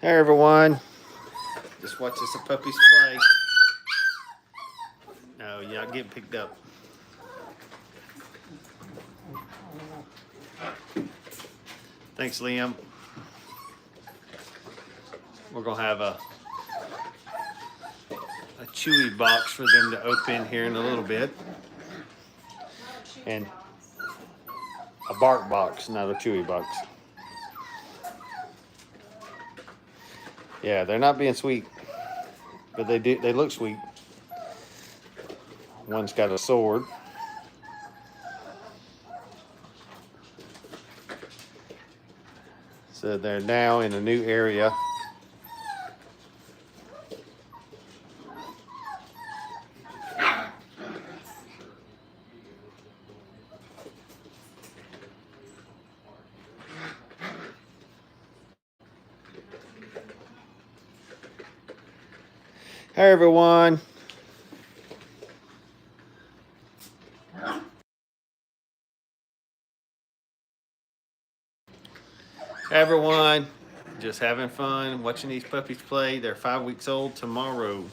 Hey everyone, just watch us the puppies play. No, you're not getting picked up. Thanks, Liam. We're gonna have a chewy box for them to open here in a little bit. And a BarkBox, not a chewy box. Yeah, they're not being sweet, but they look sweet. One's got a sword. So they're now in a new area. Hey everyone. Hey everyone. Just having fun watching these puppies play. They're 5 weeks old tomorrow.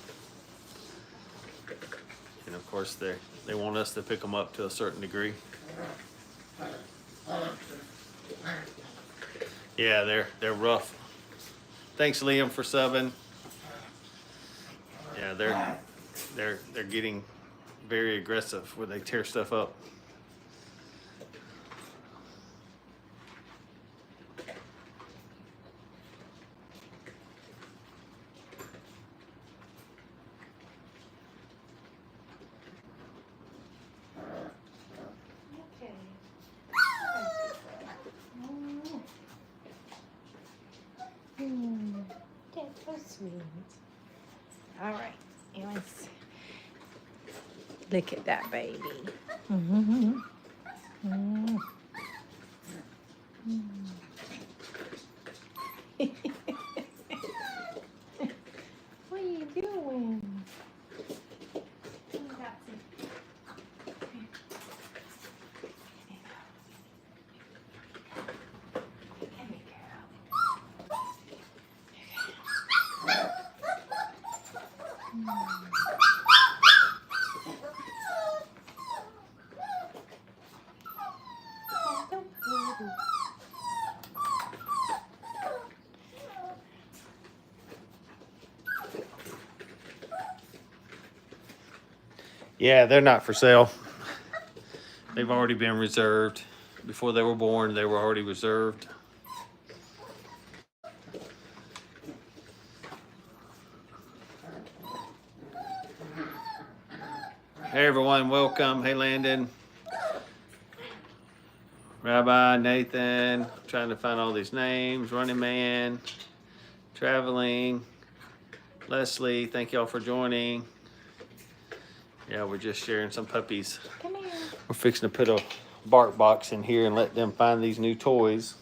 And of course they want us to pick them up to a certain degree. Yeah, they're rough. Thanks Liam for subbing. Yeah, they're getting very aggressive where they tear stuff up. That's so sweet. All right, let's look at that baby. Mm-hmm. Mm-hmm. What are you doing? Yeah, they're not for sale. They've already been reserved. Before they were born, they were already reserved. Hey everyone, welcome. Hey Landon. Rabbi, Nathan, trying to find all these names. Running Man, Traveling, Leslie, thank y'all for joining. Yeah, we're just sharing some puppies. Come here. We're fixing to put a BarkBox in here and let them find these new toys.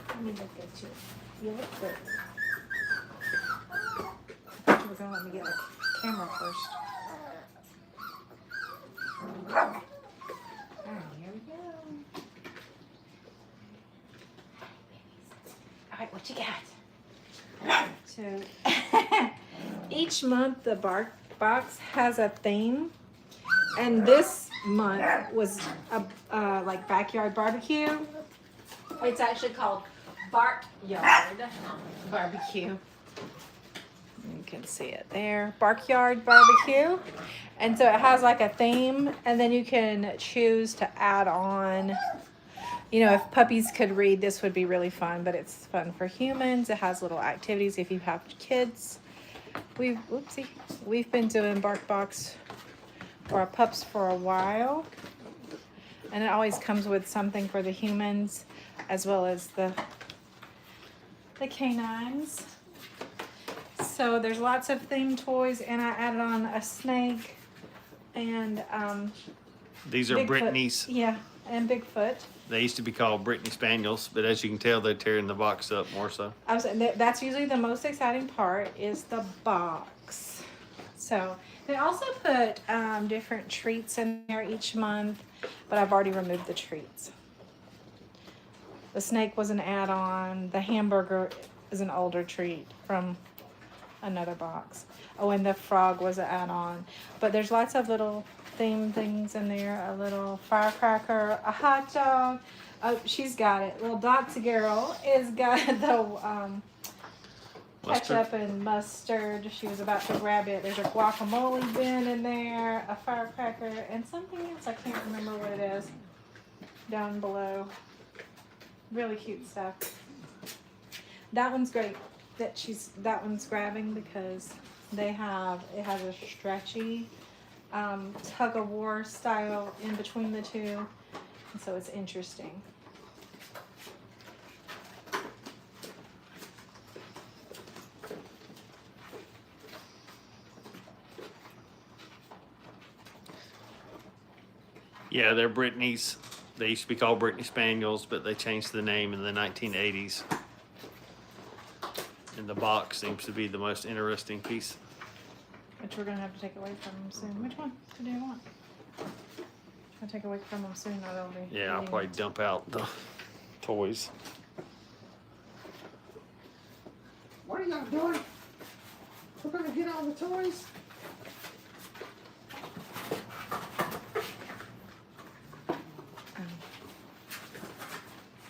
Let me look at you. You look good. We're gonna let me get a camera first. Oh, here we go. All right, what you got? So each month the BarkBox has a theme, and this month was a like backyard barbecue. It's actually called Barkyard Barbecue. You can see it there, Barkyard Barbecue. And so it has like a theme, and then you can choose to add on. You know, if puppies could read, this would be really fun, but it's fun for humans. It has little activities if you have kids. We've been doing BarkBox for our pups for a while, and it always comes with something for the humans as well as the canines. So there's lots of themed toys, and I added on a snake and These are Bigfoot. Brittany's. Yeah, and Bigfoot. They used to be called Brittany Spaniels, but as you can tell, they're tearing the box up more so. That's usually the most exciting part, is the box. So they also put different treats in there each month, but I've already removed the treats. The snake was an add-on. The hamburger is an older treat from another box. Oh, and the frog was an add-on. But there's lots of little theme things in there. A little firecracker, a hot dog. Oh, she's got it. Little Dotsy girl is got the ketchup and mustard. She was about to grab it. There's a guacamole bin in there, a firecracker, and something else. I can't remember what it is. Down below. Really cute stuff. That one's great. That one's grabbing because it has a stretchy tug of war style in between the two, and so it's interesting. Yeah, they're Brittany's. They used to be called Brittany Spaniels, but they changed the name in the 1980s. And the box seems to be the most interesting piece. Which we're going to have to take away from them soon. Which one do you want? I'll take away from them soon, or they'll be... Yeah, I'll probably dump out the toys. What are y'all doing? We're gonna get all the toys?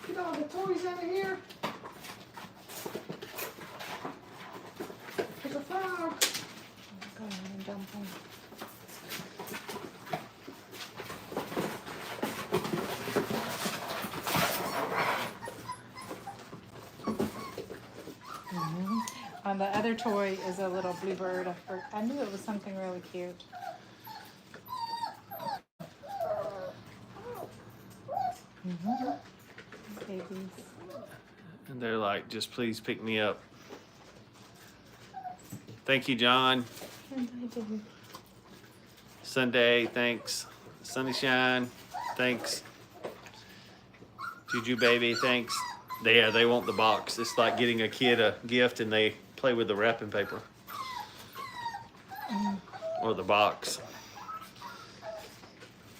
Get all the toys out of here? There's a frog. Go ahead and dump them. The other toy is a little bluebird. I knew it was something really cute. Babies. And they're like, just please pick me up. Thank you, John. And I didn't. Sunday, thanks. Sunnyshine, thanks. Juju baby, thanks. They want the box. It's like getting a kid a gift and they play with the wrapping paper. Or the box.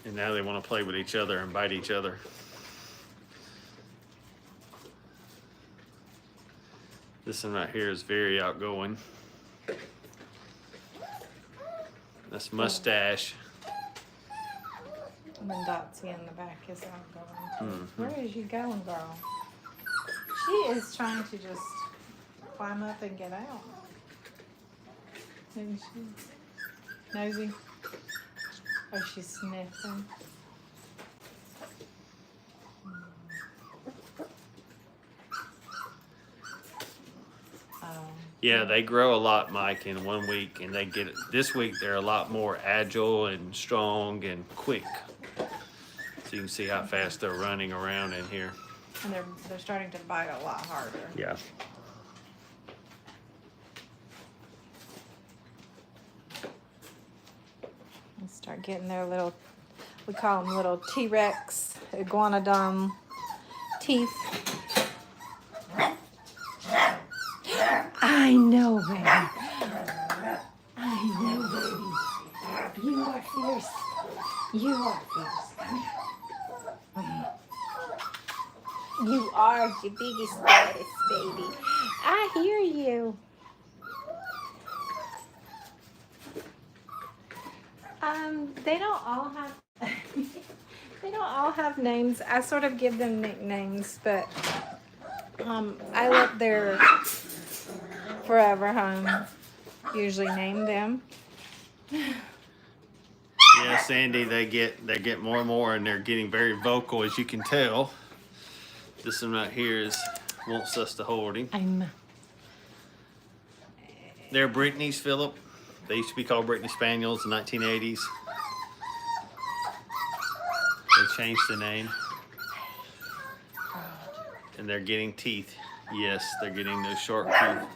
And now they want to play with each other and bite each other. This one right here is very outgoing. That's Mustache. And then Dotsy in the back is outgoing. Where is you going, girl? She is trying to just climb up and get out. Isn't she? Nosy. Oh, she's sniffing. Yeah, they grow a lot, Mike, in 1 week, and they get it. This week they're a lot more agile and strong and quick. So you can see how fast they're running around in here. And they're starting to bite a lot harder. Yeah. And start getting their little, we call them little T-Rex, iguanodon teeth. I know, baby. I know, baby. You are fierce. You are fierce. You are the biggest, baddest baby. I hear you. They don't all have they don't all have names. I sort of give them nicknames, but I let their forever home usually name them. Yeah, Sandy, they get more and more, and they're getting very vocal, as you can tell. This one right here wants us to hold him. They're Brittany's, Philip. They used to be called Brittany Spaniels in the 1980s. They changed the name. And they're getting teeth. Yes, they're getting those sharp teeth.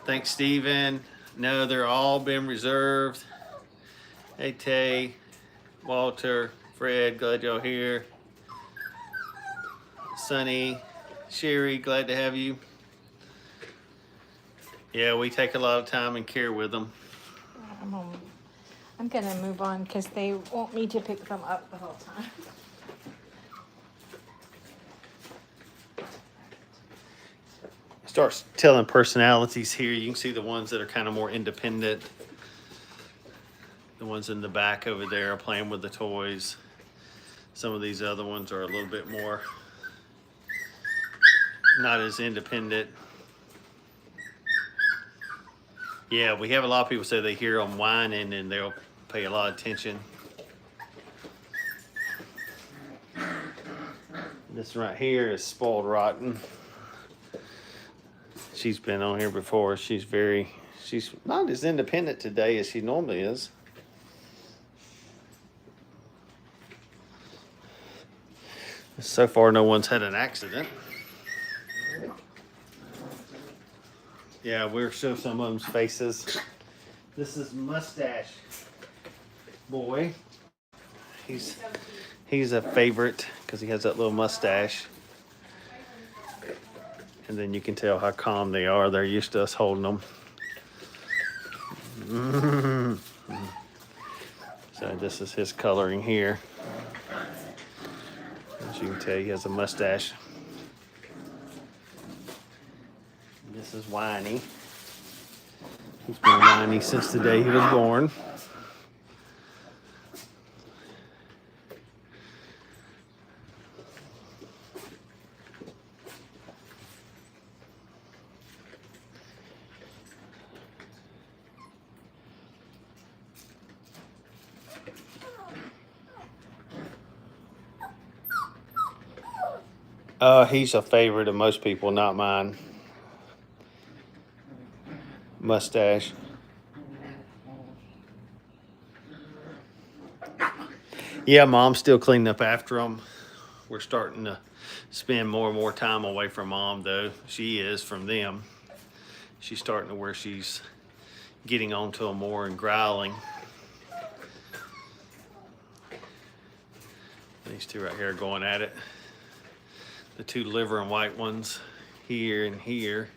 Thanks, Steven. No, they're all been reserved. Hey, Tay, Walter, Fred, glad y'all here. Sunny, Sherry, glad to have you. Yeah, we take a lot of time and care with them. I'm gonna move on because they want me to pick them up the whole time. Starts telling personalities here. You can see the ones that are kind of more independent. The ones in the back over there are playing with the toys. Some of these other ones are a little bit more not as independent. Yeah, we have a lot of people say they hear them whining and they'll pay a lot of attention. This right here is Spoiled Rotten. She's been on here before. She's not as independent today as she normally is. So far, no one's had an accident. Yeah, we'll show some of them's faces. This is Mustache Boy. He's a favorite because he has that little mustache. And then you can tell how calm they are. They're used to us holding them. So this is his coloring here. As you can tell, he has a mustache. This is Whiny. He's been whiny since the day he was born. He's a favorite of most people, not mine. Mustache. Yeah, Mom's still cleaning up after him. We're starting to spend more and more time away from Mom, though. She is from them. She's starting to where she's getting onto them more and growling. These two right here are going at it. The two liver and white ones here and here.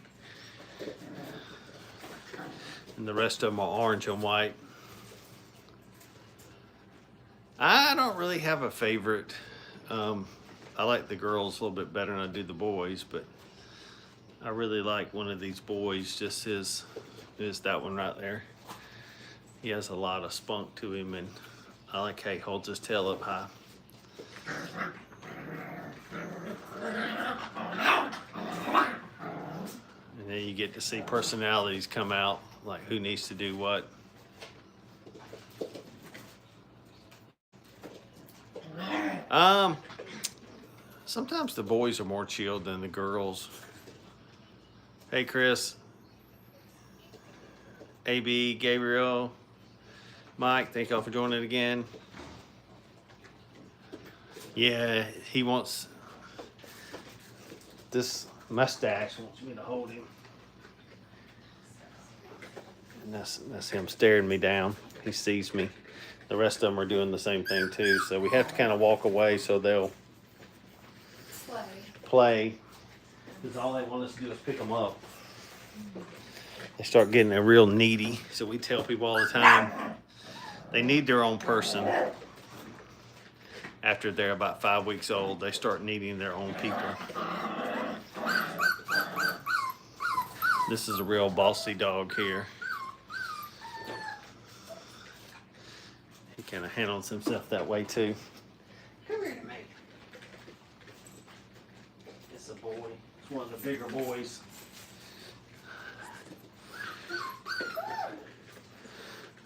And the rest of them are orange and white. I don't really have a favorite. I like the girls a little bit better than I do the boys, but I really like one of these boys, just is that one right there. He has a lot of spunk to him, and I like how he holds his tail up high. get to see personalities come out, like who needs to do what. Sometimes the boys are more chilled than the girls. Hey, Chris. AB, Gabriel, Mike, thank y'all for joining again. Yeah, he wants this mustache, wants me to hold him. And that's him staring me down. He sees me. The rest of them are doing the same thing too. So we have to kind of walk away so they'll play. Because all they want us to do is pick them up. They start getting a real needy. So we tell people all the time, they need their own person. After they're about 5 weeks old, they start needing their own people. This is a real bossy dog here. He kind of handles himself that way too. Come here to me. It's a boy. It's one of the bigger boys.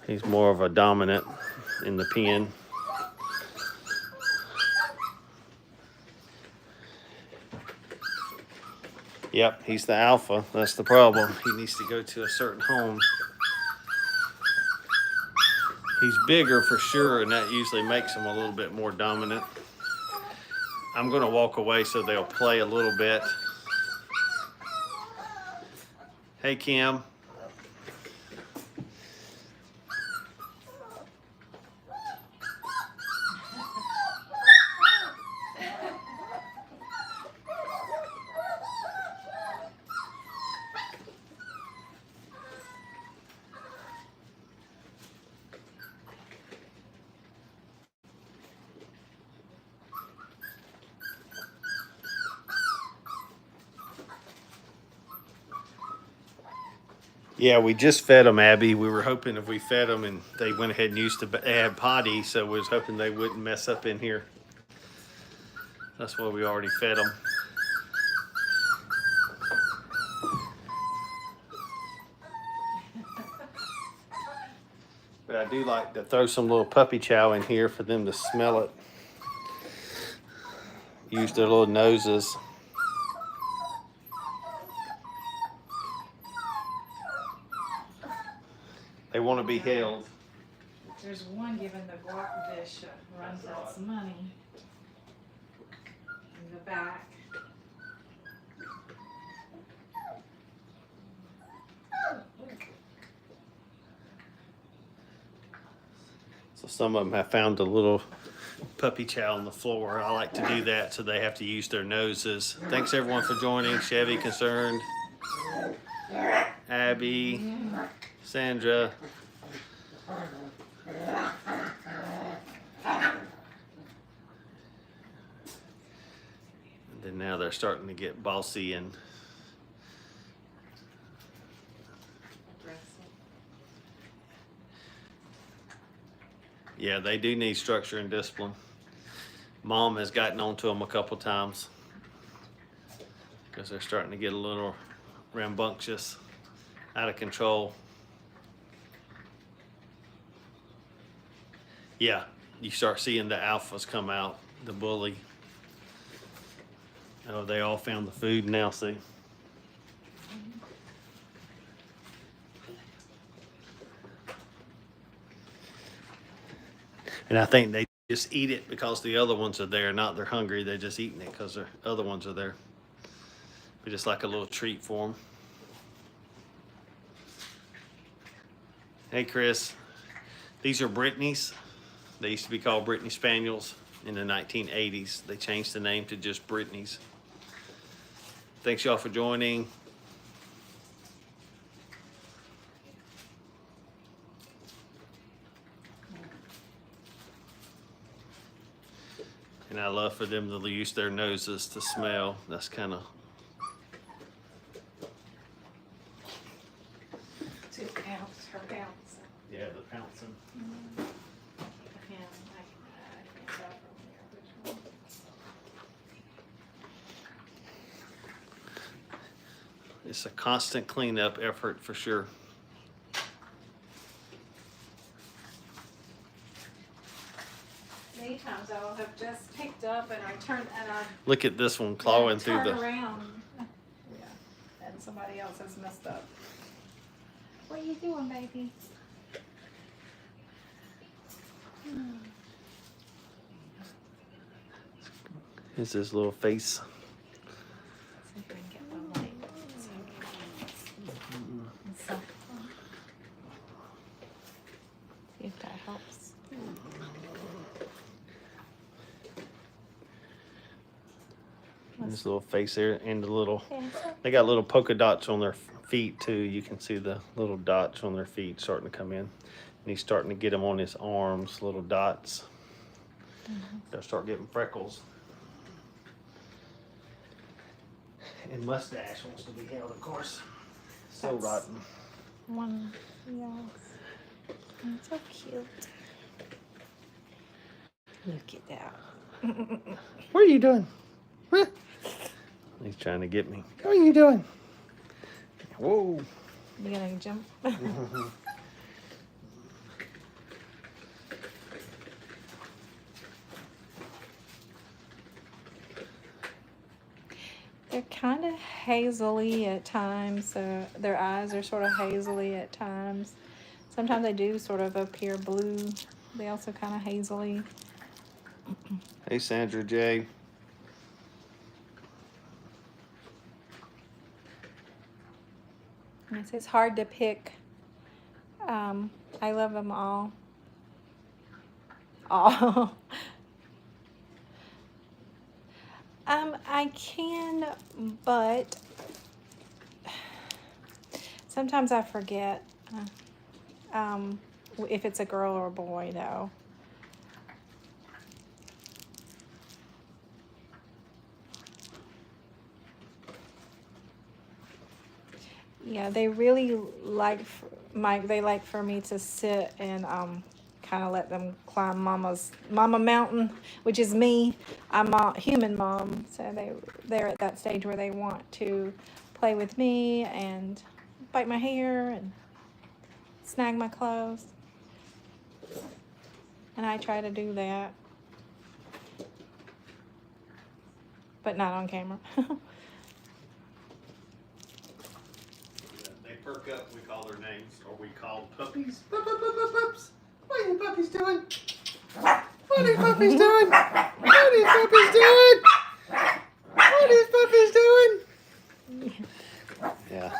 He's more of a dominant in the pen. Yep, he's the alpha. That's the problem. He needs to go to a certain home. He's bigger for sure, and that usually makes him a little bit more dominant. I'm going to walk away so they'll play a little bit. Hey, Kim. Yeah, we just fed them, Abby. We were hoping if we fed them and they went ahead and used to add potty, so we was hoping they wouldn't mess up in here. That's why we already fed them. But I do like to throw some little puppy chow in here for them to smell it. Use their little noses. They want to be held. There's one giving the guac dish runs out some money in the back. So some of them have found a little puppy chow on the floor. I like to do that so they have to use their noses. Thanks everyone for joining. Chevy Concerned, Abby, Sandra. And then now they're starting to get bossy and yeah, they do need structure and discipline. Mom has gotten onto them a couple times because they're starting to get a little rambunctious, out of control. Yeah, you start seeing the alphas come out, the bully. Oh, they all found the food now, see? And I think they just eat it because the other ones are there, not they're hungry. They're just eating it because the other ones are there. But just like a little treat for them. Hey, Chris. These are Brittany's. They used to be called Brittany Spaniels in the 1980s. They changed the name to just Brittany's. Thanks y'all for joining. And I love for them to use their noses to smell. That's kind of... 2 pounds, her pounds. Yeah, the pouncing. I can't tell from here which one. It's a constant cleanup effort for sure. Many times I'll have just picked up and I Look at this one clawing through turn the. around. Yeah, and somebody else has messed up. What are you doing, baby? Here's his little face. See if I can get my light. So, see if that helps. His little face there, and the little. Yeah, They got little polka dots on their feet too. You can see the little dots on their feet starting to come in. And he's starting to get them on his arms, little dots. They'll start getting freckles. And mustache wants to be held, of course. So That's- rotten. one, yes. Oh, so cute. Look at that. What are you doing? Huh? He's trying to get me. What are you doing? Whoa. You gonna jump? They're kind of hazily at times. So their eyes are sort of hazily at times. Sometimes they do sort of appear blue. They also kind of hazily. Hey, Sandra J. And it's hard to pick. I love them all. All. I can, but sometimes I forget if it's a girl or a boy, though. Yeah, they really like they like for me to sit and kind of let them climb Mama Mountain, which is me. I'm a human mom, so they're at that stage where they want to play with me and bite my hair and snag my clothes, and I try to do that, but not on camera. They perk up, we call their names, or we call puppies. Pups. What are you puppies doing? What are puppies doing? What are puppies doing? What are puppies doing? Yeah.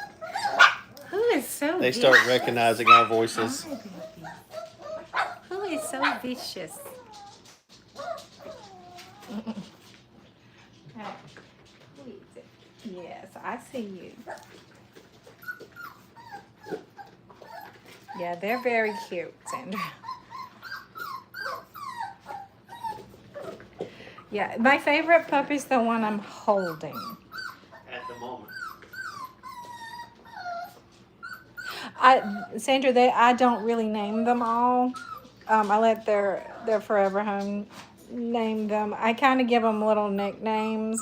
Who is so They start recognizing our voices. Who is so vicious? Yes, I see you. Yeah, they're very cute, Sandra. Yeah, my favorite puppy's the one I'm holding. At the moment. Sandra, I don't really name them all. I let their forever home name them. I kind of give them little nicknames,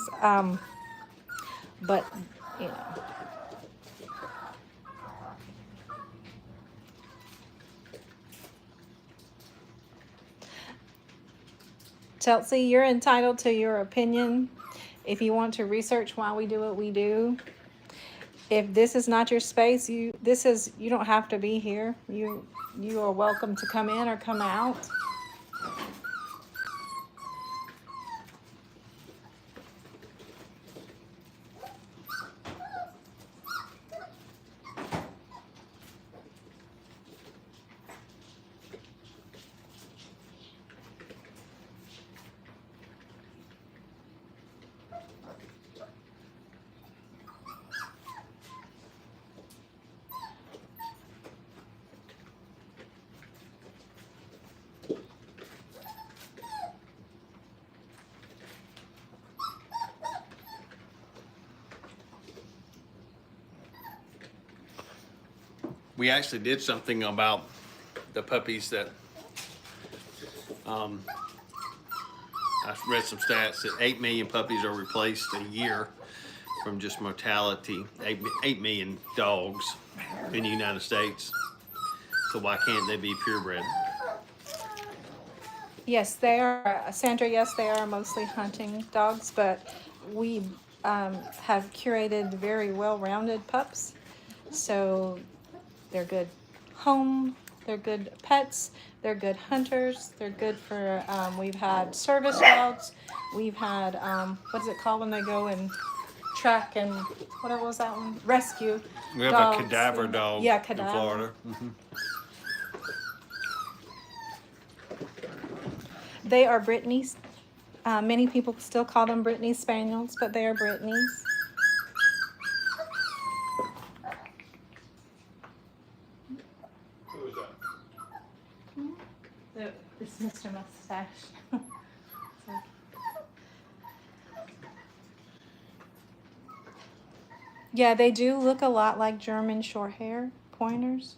but you know. Chelsea, you're entitled to your opinion. If you want to research why we do what we do, if this is not your space, you don't have to be here. You are welcome to come in or come out. We actually did something about the puppies that I read some stats that 8 million puppies are replaced a year from just mortality. 8 million dogs in the United States. So why can't they be purebred? Yes, they are, Sandra, yes, they are mostly hunting dogs, but we have curated very well-rounded pups. So they're good home, they're good pets, they're good hunters, they're good for, we've had service dogs, we've had, what is it called when they go and track and, what was that one? Rescue We have dogs. a cadaver dog Yeah, in cadaver. Florida. They are Brittany's. Many people still call them Brittany Spaniels, but they are Brittany's. Who is that? This is Mr. Mustache. Yeah, they do look a lot like German Shorthair pointers.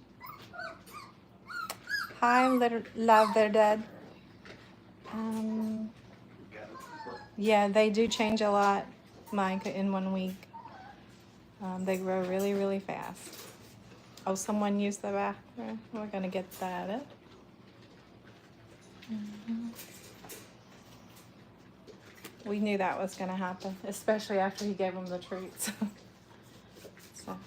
Hi, La Verdad. Yeah, they do change a lot, Mike, in 1 week. They grow really, really fast. Oh, someone used the bathroom. We're gonna get that. We knew that was gonna happen, especially after he gave them the treats. So.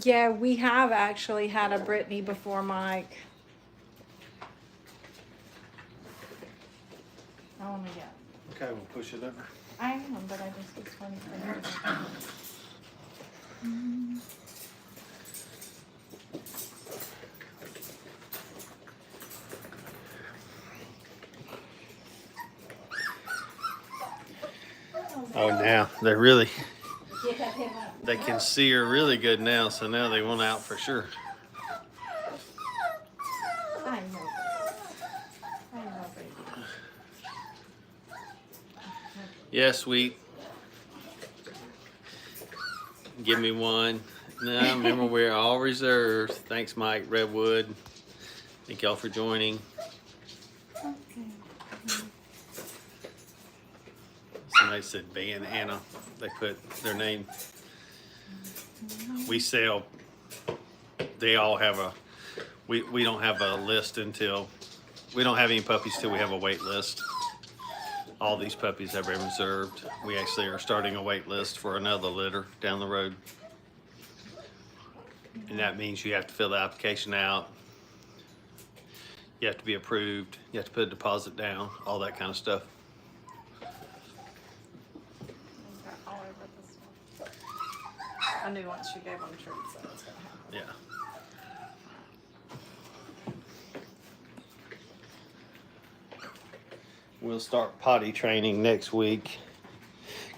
Yeah, we have actually had a Brittany before, Mike. I want to get. Okay, we'll push it over. I am, but I just was wondering. Oh, now they're really, Get him up. they can see her really good now, so now they want out for sure. I know. I know, baby. Yeah, sweet. Give me one. No, remember we're all reserved. Thanks, Mike, Redwood. Thank y'all for joining. Somebody said Van Anna. They put their name. We sell. They all have a. We don't have a list until. We don't have any puppies till we have a wait list. All these puppies have been reserved. We actually are starting a wait list for another litter down the road. And that means you have to fill the application out. You have to be approved. You have to put a deposit down, all that kind of stuff. All over this one. I knew once you gave them treats that was gonna happen. Yeah. We'll start potty training next week.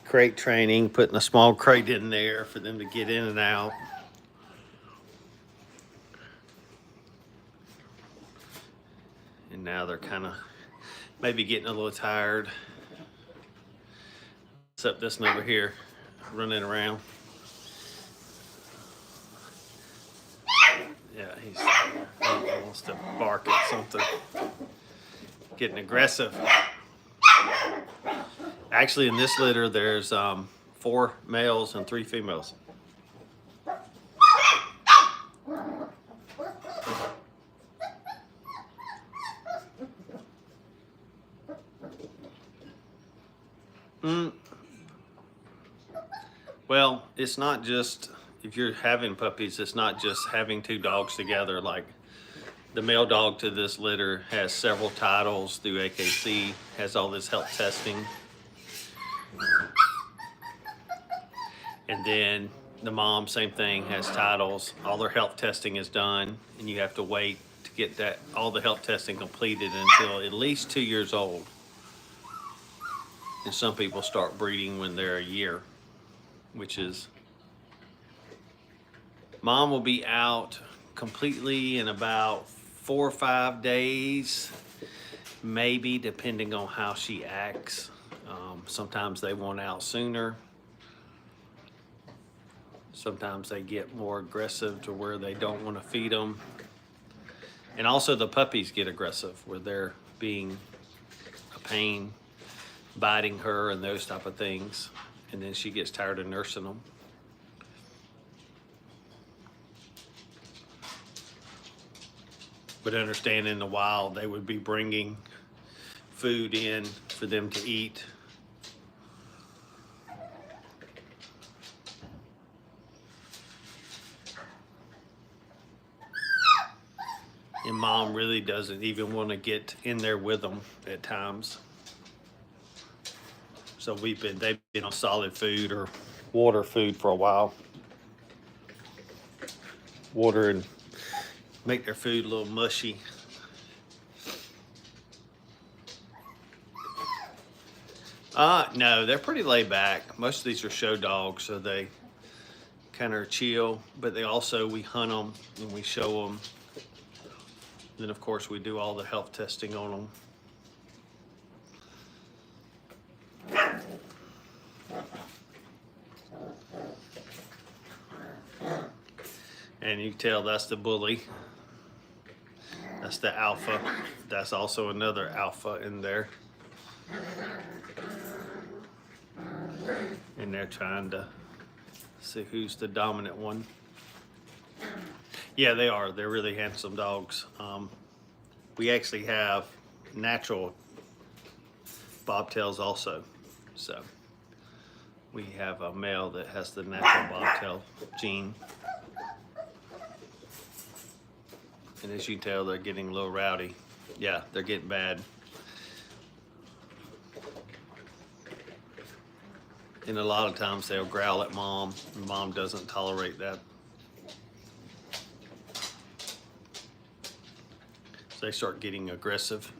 Crate training, putting a small crate in there for them to get in and out. And now they're kind of maybe getting a little tired. Except this one over here, running around. Yeah, he wants to bark at something. Getting aggressive. Actually, in this litter, there's 4 males and 3 females. Well, it's not just, if you're having puppies, it's not just having 2 dogs together. Like the male dog to this litter has several titles through AKC, has all this health testing. And then The mom, same thing, has titles. All their health testing is done, and you have to wait to get that all the health testing completed until at least 2 years old. And some people start breeding when they're a year, which is, mom will be out completely in about 4 or 5 days, maybe, depending on how she acts. Sometimes they want out sooner. Sometimes they get more aggressive to where they don't want to feed them. And also the puppies get aggressive where they're being a pain, biting her and those type of things. And then she gets tired of nursing them. But understand, in the wild, they would be bringing food in for them to eat. And mom really doesn't even want to get in there with them at times. So they've been on solid food or water food for a while. Water and make their food a little mushy. No, they're pretty laid back. Most of these are show dogs, so they kind of chill, but we hunt them and we show them. Then of course we do all the health testing on them. And you can tell that's the bully. That's the alpha. That's also another alpha in there. And they're trying to see who's the dominant one. Yeah, they are. They're really handsome dogs. We actually have natural bobtails also. So we have a male that has the natural bobtail gene. And as you can tell, they're getting a little rowdy. Yeah, they're getting bad. And a lot of times they'll growl at mom, and mom doesn't tolerate that. So they start getting aggressive.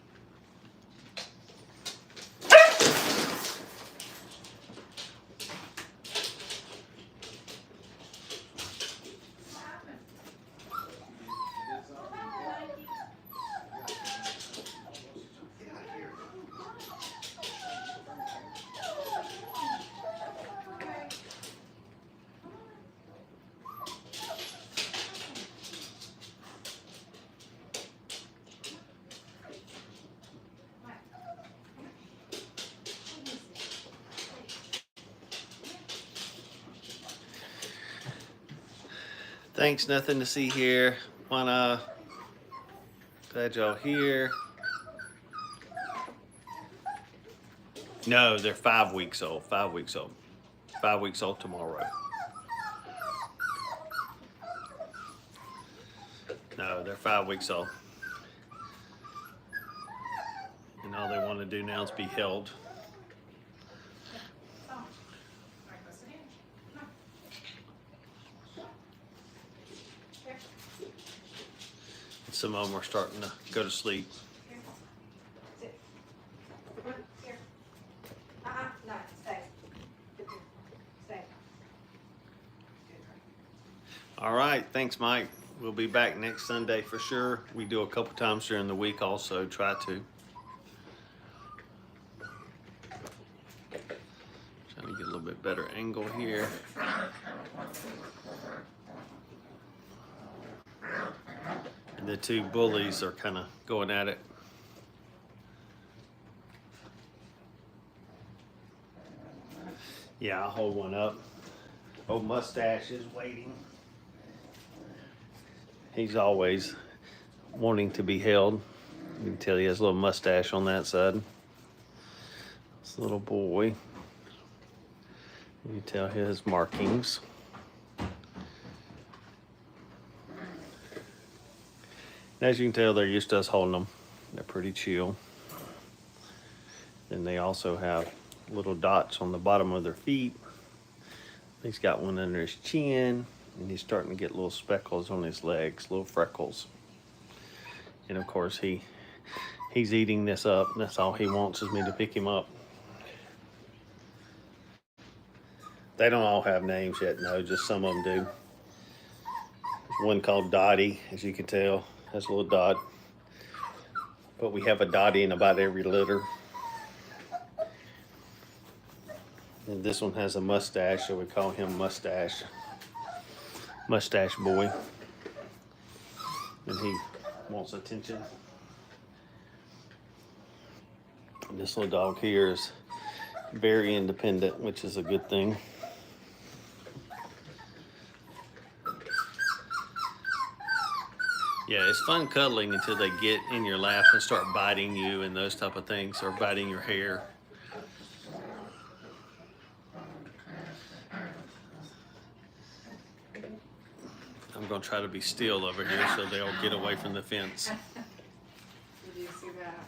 Thanks, nothing to see here. Glad y'all here. No, they're 5 weeks old. 5 weeks old. 5 weeks old tomorrow. No, they're 5 weeks old. And all they want to do now is be held. Some of them are starting to go to sleep. No, stay. Stay. All right, thanks, Mike. We'll be back next Sunday for sure. We do a couple times during the week also, try to. Trying to get a little bit better angle here. And the two bullies are kind of going at it. Yeah, I'll hold one up. Old Mustache is waiting. He's always wanting to be held. You can tell he has a little mustache on that side. This little boy. You can tell his markings. As you can tell, they're used to us holding them. They're pretty chill. Then they also have little dots on the bottom of their feet. He's got one under his chin, and he's starting to get little speckles on his legs, little freckles. And of course, he's eating this up. And that's all he wants is me to pick him up. They don't all have names yet, no, just some of them do. There's one called Dottie, as you can tell, has a little dot. But we have a Dottie in about every litter. And this one has a mustache, so we call him Mustache. Mustache Boy. And he wants attention. And this little dog here is very independent, which is a good thing. Yeah, it's fun cuddling until they get in your lap and start biting you and those type of things, or biting your hair. I'm gonna try to be still over here so they'll get away from the fence. Did you see that?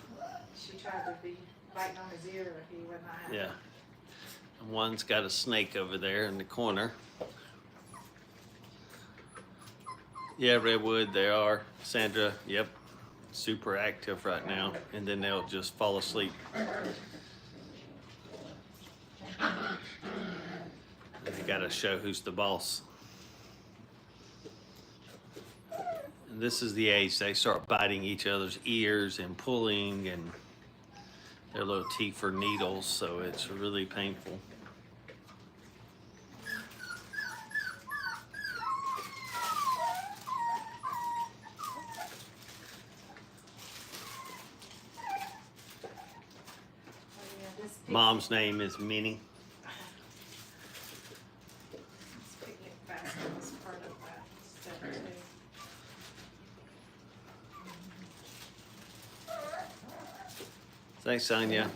She tried to be biting on his ear if he would not have. Yeah. And one's got a snake over there in the corner. Yeah, Redwood, they are. Sandra, yep, super active right now. And then they'll just fall asleep. They gotta show who's the boss. And this is the age they start biting each other's ears and pulling, and their little teeth are needles, so it's really painful. Mom's name is Minnie. Let's pick it back on this part of that step too. Thanks, Sonia.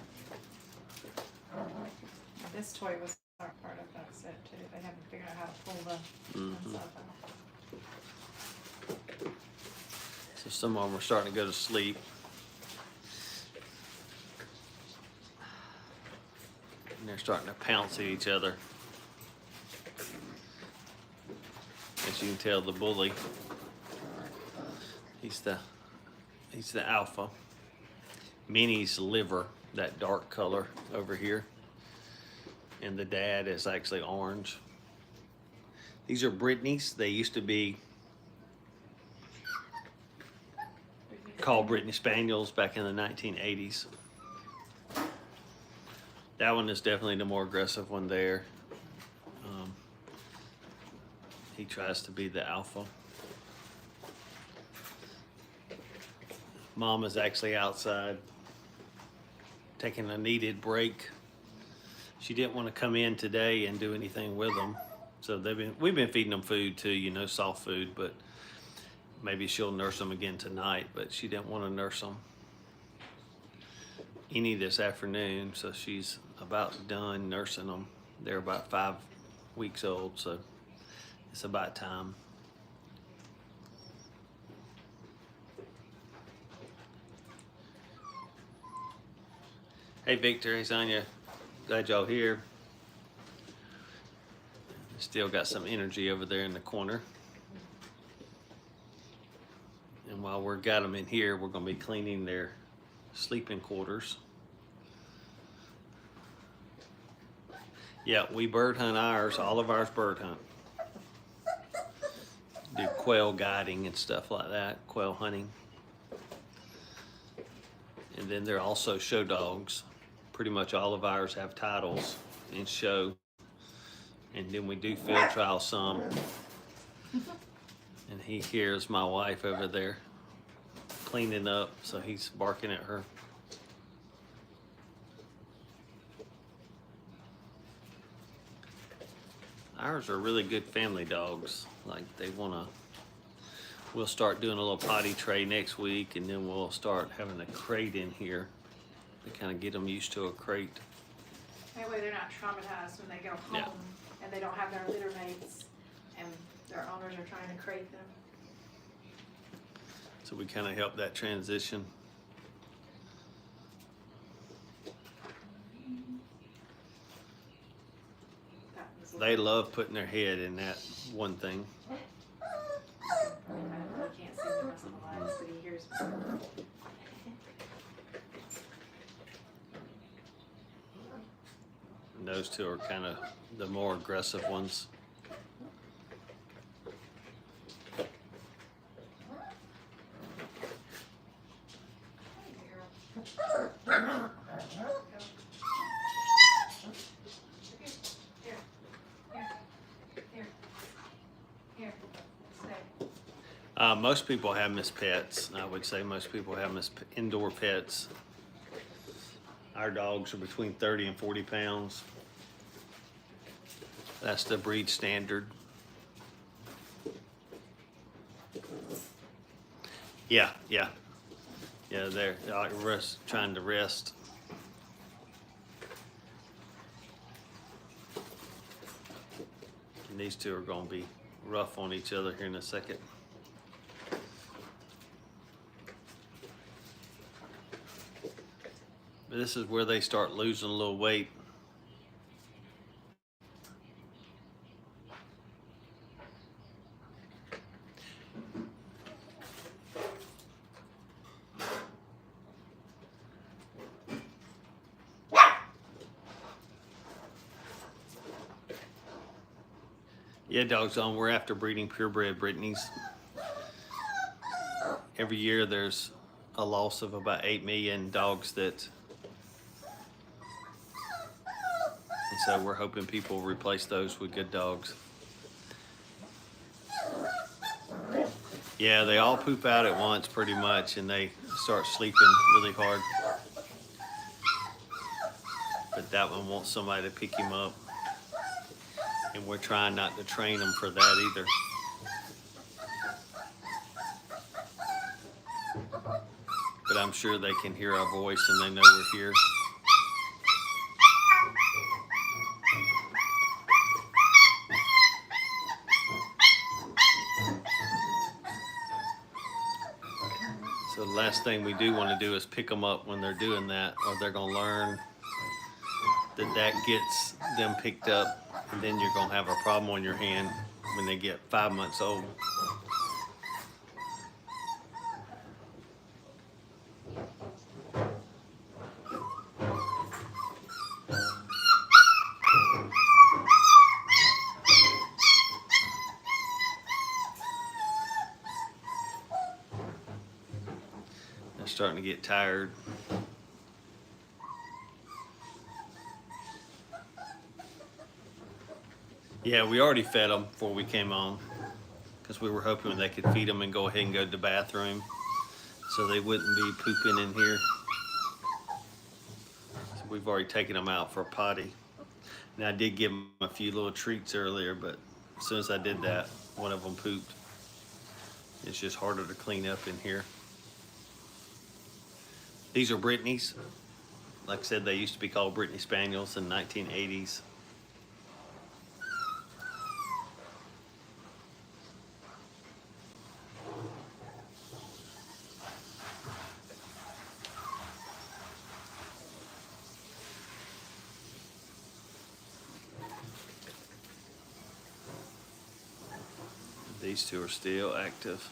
Now, this toy was part of that set too. They haven't figured out how to pull the stuff out. So some of them are starting to go to sleep. And they're starting to pounce at each other. As you can tell, the bully, he's the alpha. Minnie's liver, that dark color over here. And the dad is actually orange. These are Brittany's. They used to be called Brittany Spaniels back in the 1980s. That one is definitely the more aggressive one there. He tries to be the alpha. Mom is actually outside taking a needed break. She didn't want to come in today and do anything with them. So we've been feeding them food too, you know, soft food, but maybe she'll nurse them again tonight, but she didn't want to nurse them any this afternoon, so she's about done nursing them. They're about 5 weeks old, so it's about time. Hey Victor, hey Sonia, glad y'all here. Still got some energy over there in the corner. And while we've got them in here, we're gonna be cleaning their sleeping quarters. Yeah, we bird hunt ours, all of ours bird hunt. Do quail guiding and stuff like that, quail hunting. And then they're also show dogs. Pretty much all of ours have titles and show. And then we do field trial some. And he hears my wife over there cleaning up, so he's barking at her. Ours are really good family dogs. Like we'll start doing a little potty tray next week, and then we'll start having a crate in here to kind of get them used to a crate. That way they're not traumatized when they go home. Yeah. And they don't have their litter mates and their owners are trying to crate them. So we kind of help that transition. That was They love putting their head in that one thing. He can't see the rest of the lights, but he hears me. And those two are kind of the more aggressive ones. Most people have Miss Pets. I would say most people have Miss Indoor Pets. Our dogs are between 30 and 40 pounds. That's the breed standard. Yeah, they're like trying to rest. And these two are going to be rough on each other here in a second. But this is where they start losing a little weight. Yeah, Dogs On, we're after breeding purebred Brittany's. Every year there's a loss of about 8 million dogs that, and so we're hoping people replace those with good dogs. Yeah, they all poop out at once pretty much, and they start sleeping really hard. But that one wants somebody to pick him up. And we're trying not to train them for that either. But I'm sure they can hear our voice and they know we're here. So the last thing we do want to do is pick them up when they're doing that, or they're going to learn that gets them picked up. And then you're going to have a problem on your hand when they get 5 months old. They're starting to get tired. Yeah, we already fed them before we came on because we were hoping they could feed them and go ahead and go to the bathroom so they wouldn't be pooping in here. So we've already taken them out for a potty. Now I did give them a few little treats earlier, but as soon as I did that, one of them pooped. It's just harder to clean up in here. These are Brittany's. Like I said, they used to be called Brittany Spaniels in the 1980s. These two are still active.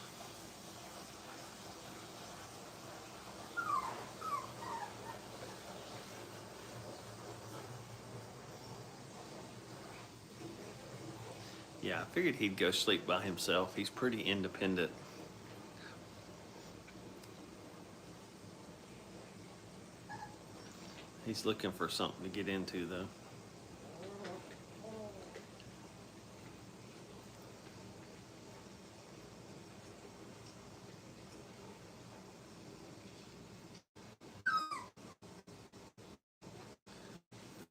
Yeah, I figured he'd go sleep by himself. He's pretty independent. He's looking for something to get into though.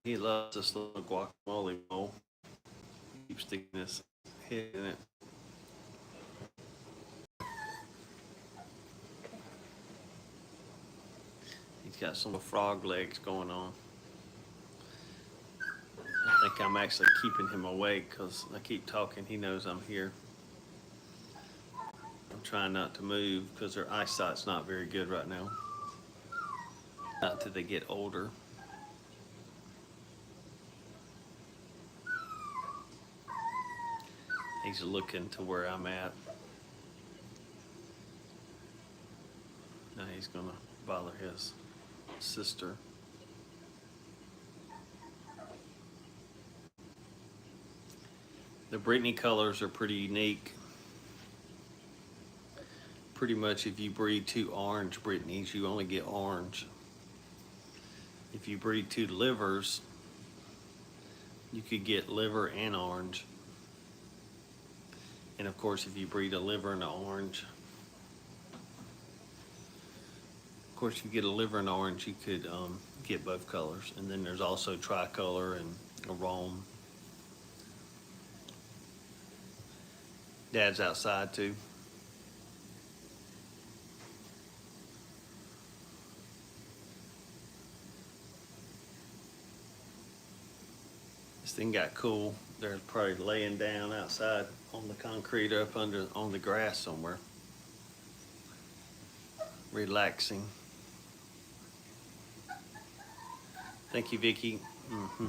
He loves this little guacamole bowl. He keeps sticking his head in it. He's got some frog legs going on. I think I'm actually keeping him awake because I keep talking. He knows I'm here. I'm trying not to move because their eyesight's not very good right now. Not until they get older. He's looking to where I'm at. Now he's gonna bother his sister. The Brittany colors are pretty unique. Pretty much if you breed 2 orange Brittany's, you only get orange. If you breed 2 livers, you could get liver and orange. And of course, if you breed a liver and an orange, of course, if you get a liver and orange, you could get both colors. And then there's also tricolor and a Rome. Dad's outside too. This thing got cool. They're probably laying down outside on the concrete or up under on the grass somewhere. Relaxing. Thank you, Vicky. Mm-hmm.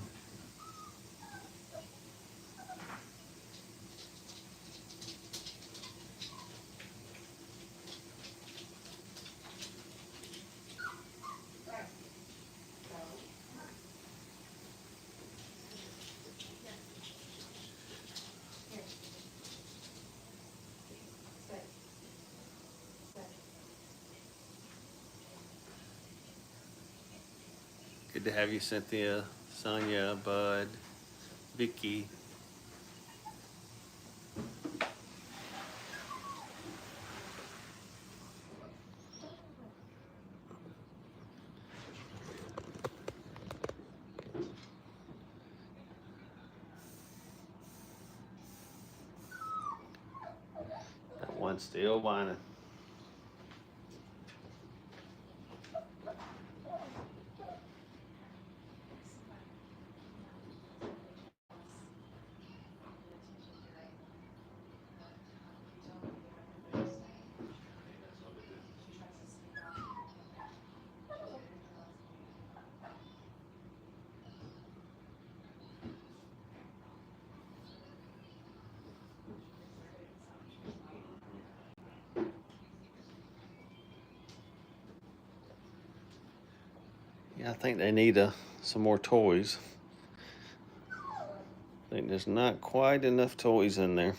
Good to have you, Cynthia, Sonia, Bud, Vicky. That one's still whining. Yeah, I think they need some more toys. I think there's not quite enough toys in there.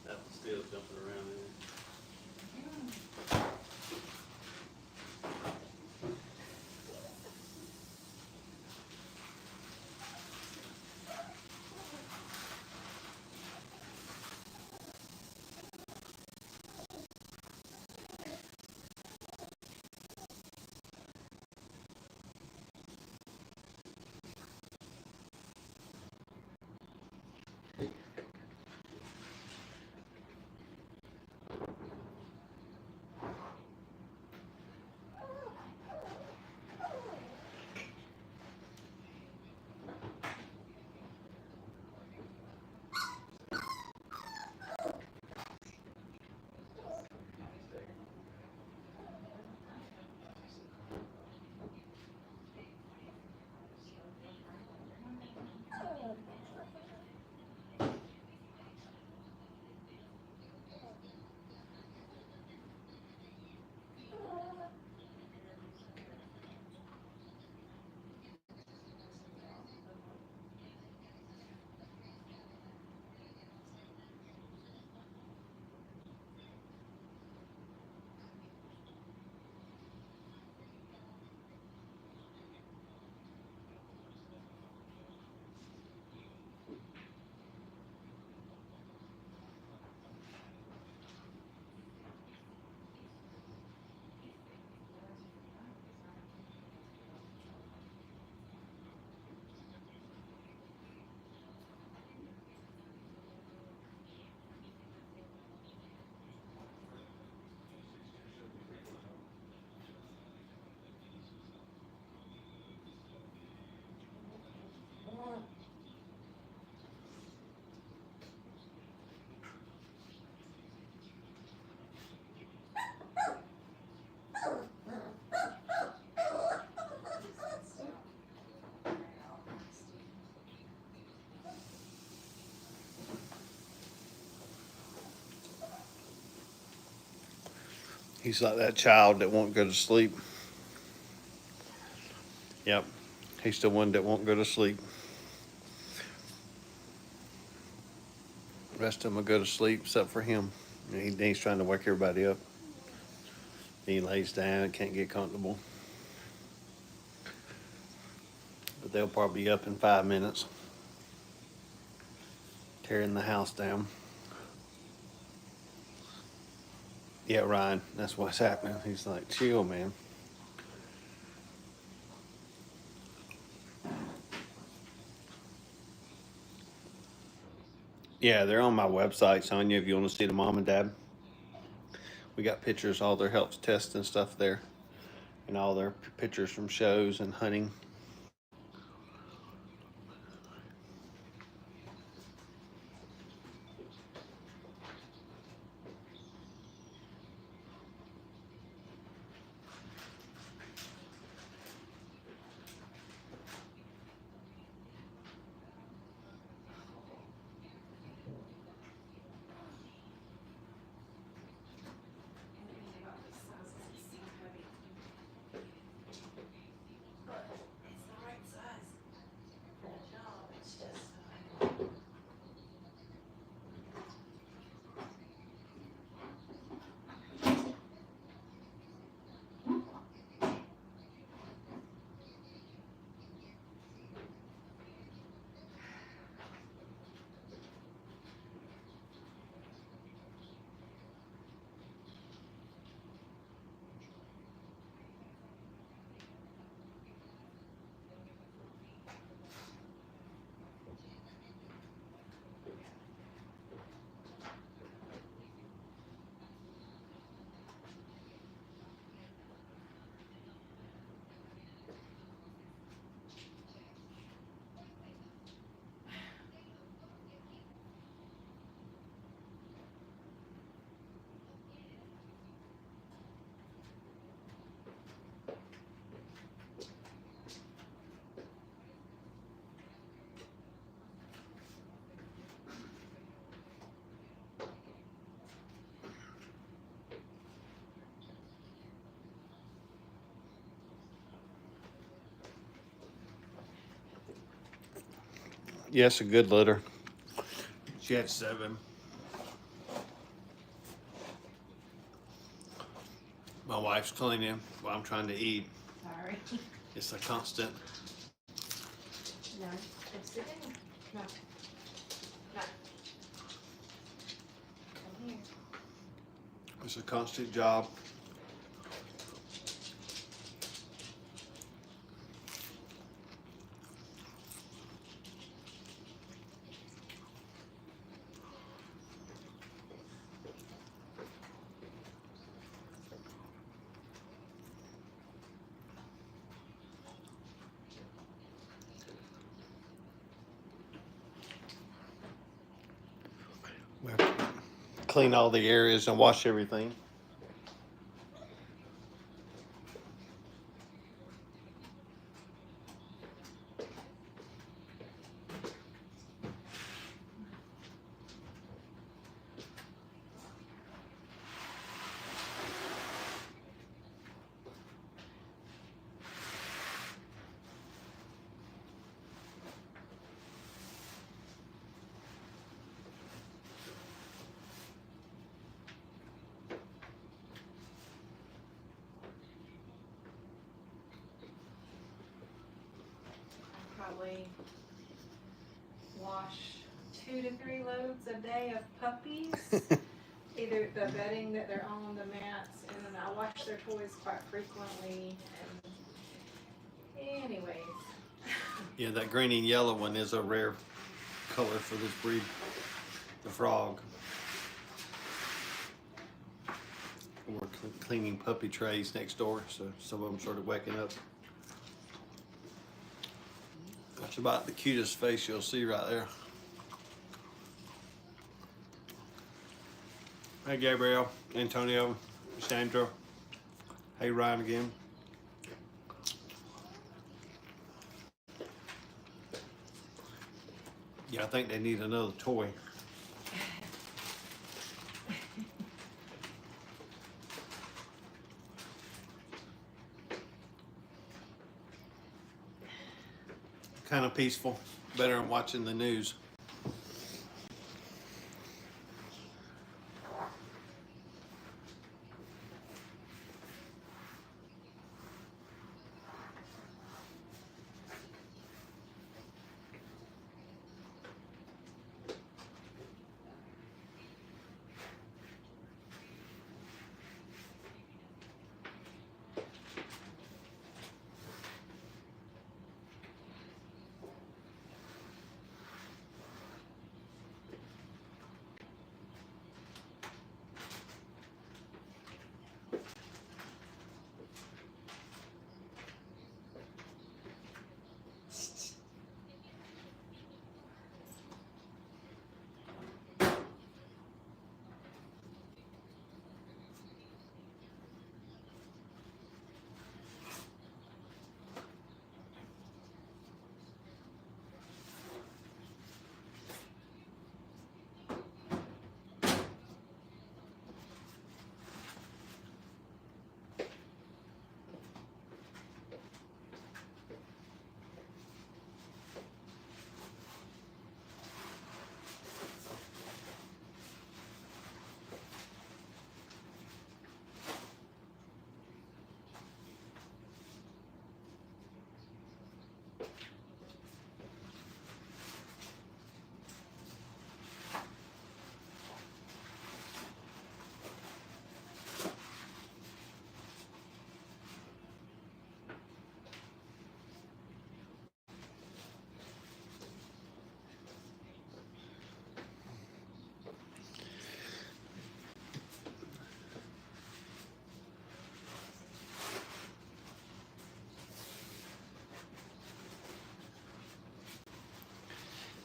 That one's still jumping around in there. He's like that child that won't go to sleep. Yep, he's the one that won't go to sleep. The rest of them will go to sleep except for him. He's trying to wake everybody up. He lays down, can't get comfortable. But they'll probably be up in 5 minutes. Tearing the house down. Yeah, Ryan, that's what's happening. He's like, chill, man. Yeah, they're on my website, Sonia, if you want to see the mom and dad. We got pictures, all their health tests and stuff there. And all their pictures from shows and hunting. Yes, a good litter. She had 7. My wife's cleaning while I'm trying to eat. Sorry. It's a constant. No, it's sitting. No. No. Come here. It's a constant job. We have to clean all the areas and wash everything. Probably wash 2 to 3 loads a day of puppies. Either the bedding that they're on, the mats, and then I wash their toys quite frequently. And anyways. Yeah, that green and yellow one is a rare color for this breed. The frog. We're cleaning puppy trays next door, so some of them started waking up. That's about the cutest face you'll see right there. Hey Gabriel, Antonio, Sandra. Hey Ryan again. Yeah, I think they need another toy. kind of peaceful, better than watching the news.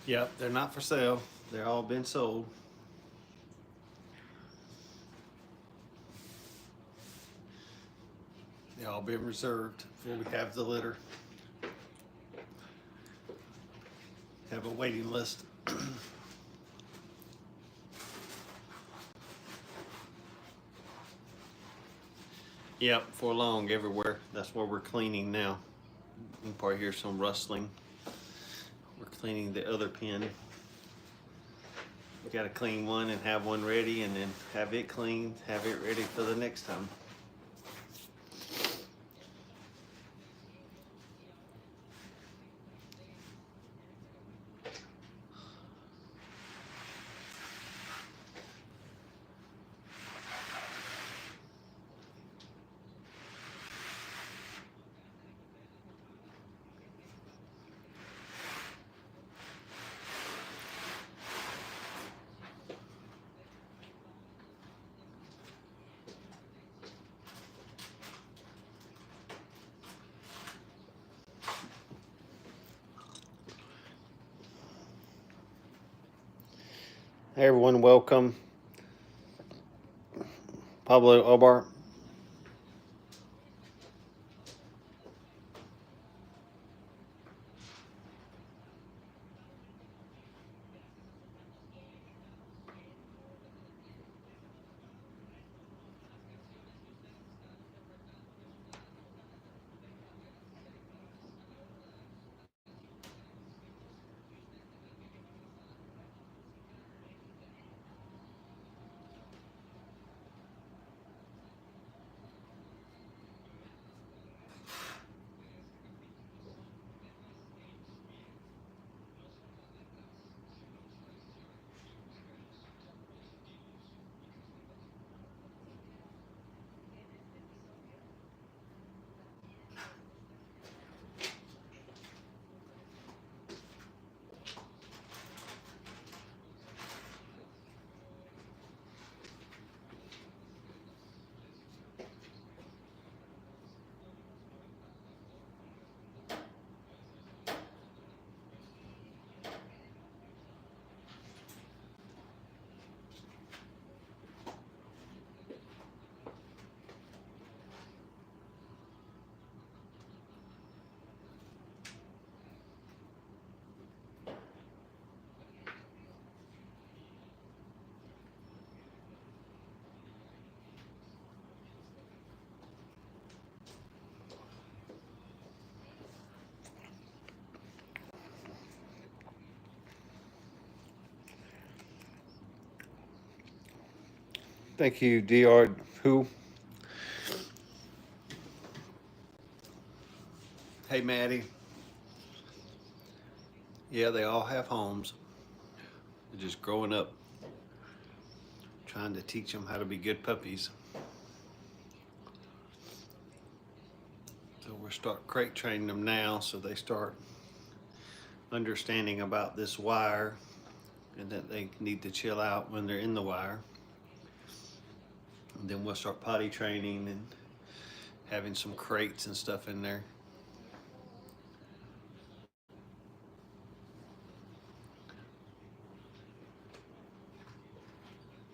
Yep, they're not for sale. They're all been sold. They all been reserved before we have the litter. Have a waiting list. Yep, for long everywhere. That's where we're cleaning now. You can probably hear some rustling. We're cleaning the other pen. We gotta clean one and have one ready, and then have it cleaned, have it ready for the next time. Hey everyone, welcome. Pablo Obar. Thank you, Dr. Who? Hey, Maddie. Yeah, they all have homes. They're just growing up, trying to teach them how to be good puppies. So we're start crate training them now, so they start understanding about this wire and that they need to chill out when they're in the wire. And then we'll start potty training and having some crates and stuff in there.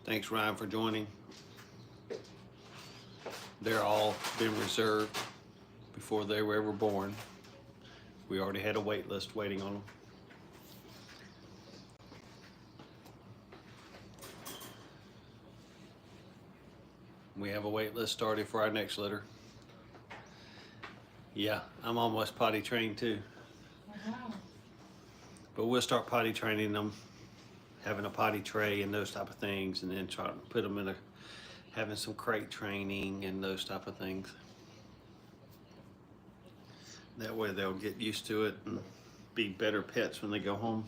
Thanks, Ryan, for joining. They're all been reserved before they were ever born. We already had a wait list waiting on them. We have a wait list started for our next litter. Yeah, I'm almost potty trained too. Wow. But we'll start potty training them, having a potty tray and those type of things, and then try to put them in having some crate training and those type of things. That way they'll get used to it and be better pets when they go home.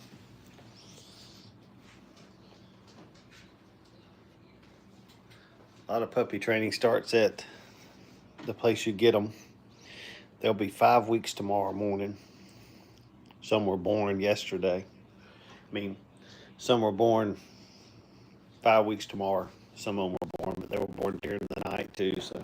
A lot of puppy training starts at the place you get them. They'll be 5 weeks tomorrow morning. Some were born yesterday. I mean, some were born 5 weeks tomorrow. Some of them were born, but they were born during the night too, so.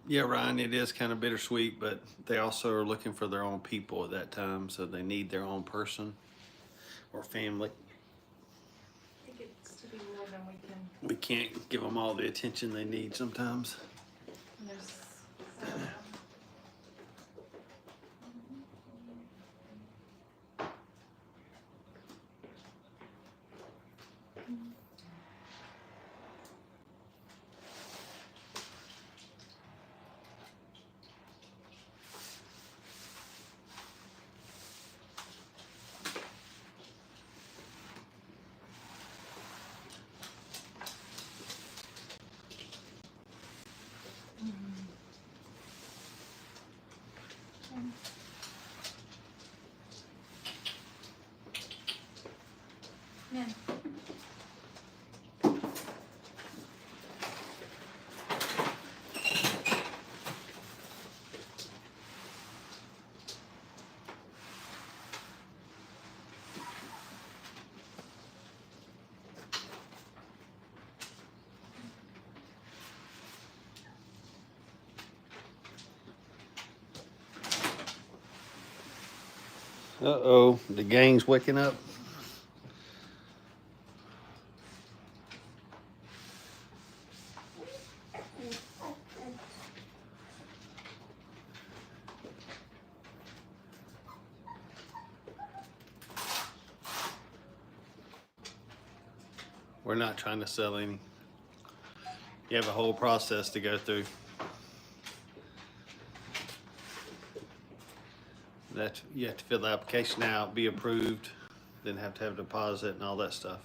Yeah, Ryan, it is kind of bittersweet, but they also are looking for their own people at that time, so they need their own person or family. I think it's to be more than we can. We can't give them all the attention they need sometimes. And there's yeah. Uh-oh, the gang's waking up. We're not trying to sell any. You have a whole process to go through. That you have to fill the application out, be approved, then have to have a deposit and all that stuff.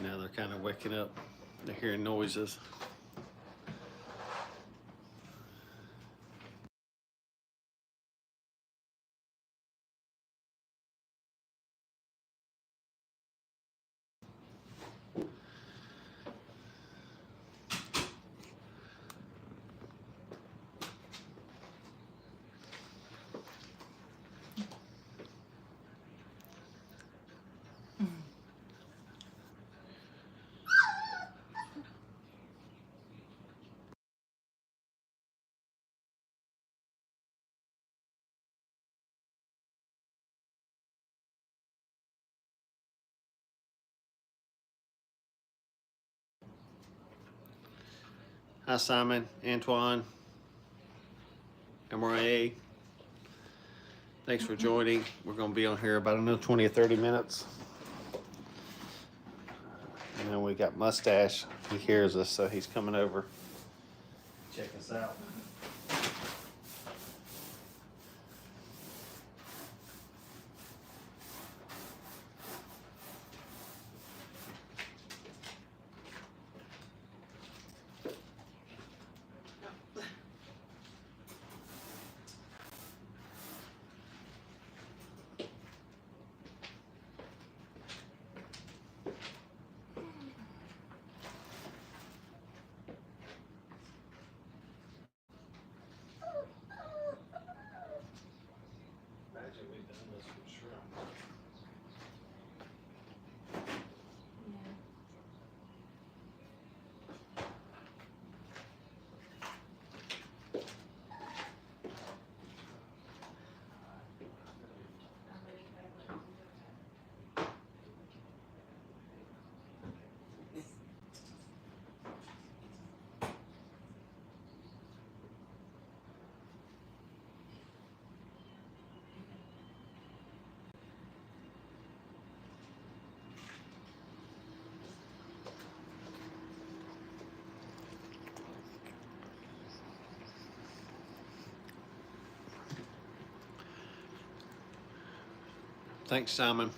Now they're kind of waking up. They're hearing noises. Hi, Simon, Antoine, MRA. Thanks for joining. We're going to be on here about another 20 or 30 minutes. And then we got Mustache. He hears us, so he's coming over. Check us out. Imagine we've done this for sure. Thanks, Simon.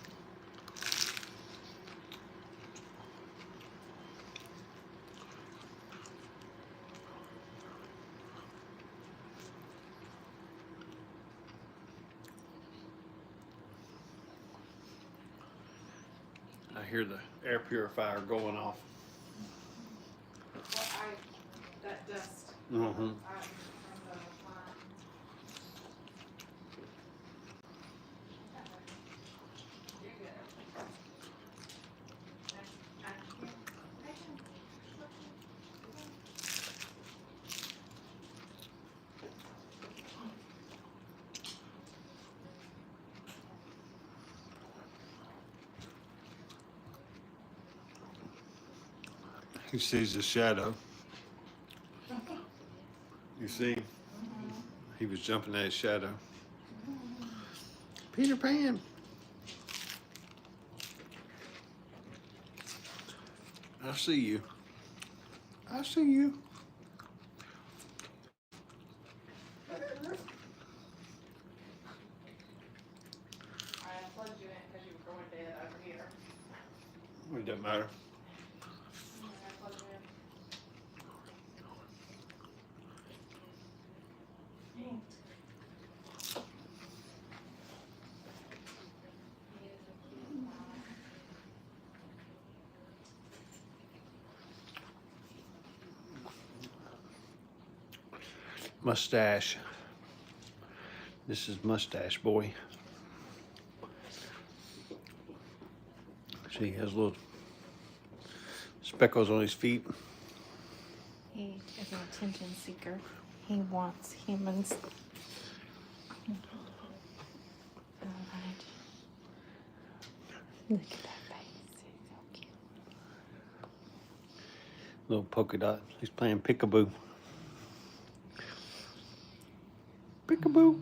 I hear the air purifier going off. Well, that dust. Mm-hmm. From the line. He sees the shadow. You see? He was jumping at his shadow. Peter Pan. I see you. I see you. It doesn't matter. Mustache. This is Mustache Boy. See, he has little speckles on his feet. He is an attention seeker. He wants humans. All right. Look at that face. It's so cute. Little polka dot. He's playing peekaboo. Peekaboo.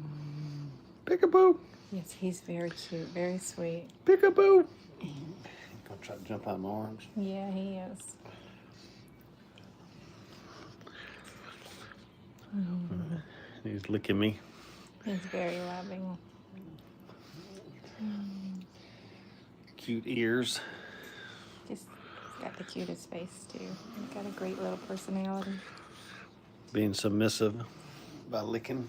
Peekaboo. Yes, he's very cute, very sweet. Peekaboo. He's gonna try to jump out of my arms. Yeah, he is. He's licking me. He's very loving. Cute ears. Just he's got the cutest face too. He's got a great little personality. Being submissive by licking.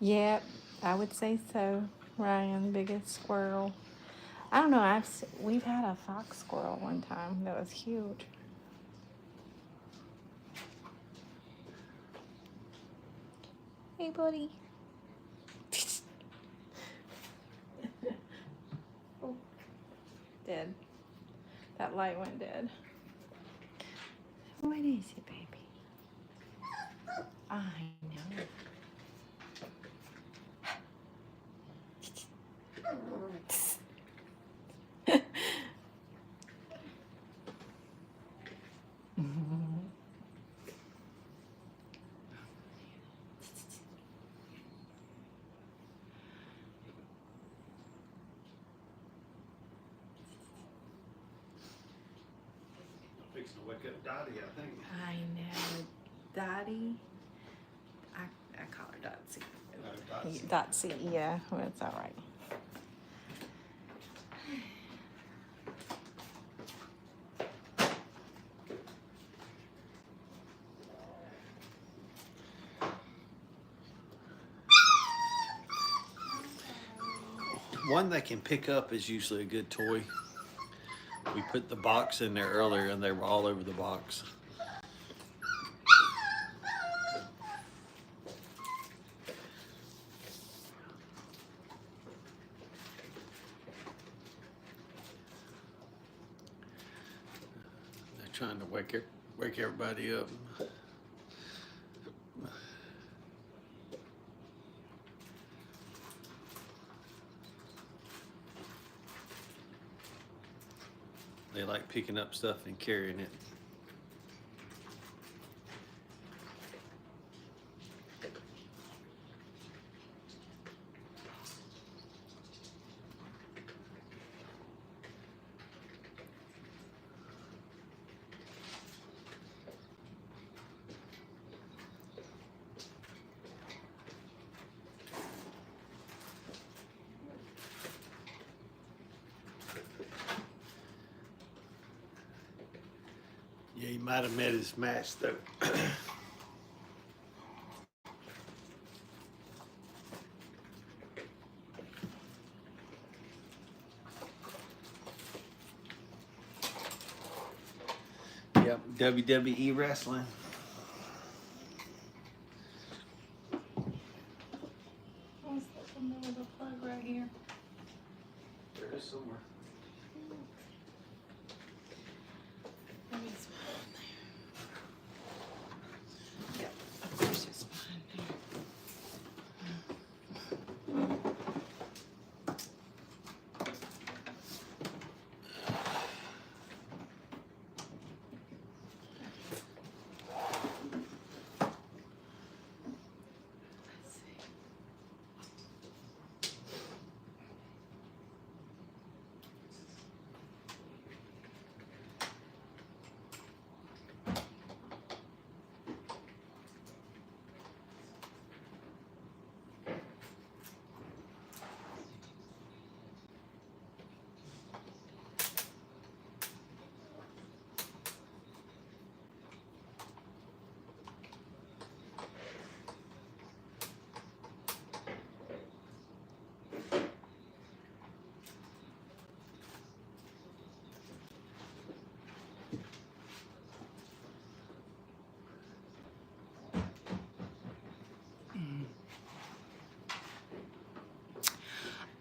Yep, I would say so. Ryan, biggest squirrel. I don't know. We've had a fox squirrel one time that was huge. Hey, buddy. Oh, dead. That light went dead. What is it, baby? I know. Fixing to wake up Dottie, I think. I know. Dottie. I call her Dotsy. Dotsie. Dotsy, yeah. Well, it's all right. One they can pick up is usually a good toy. We put the box in there earlier and they were all over the box. They're trying to wake everybody up. They like picking up stuff and carrying it. Yeah, he might have met his match though. Yep, WWE wrestling. What's the little plug right here? There is somewhere. There is one there. Yep, of course it's fine there.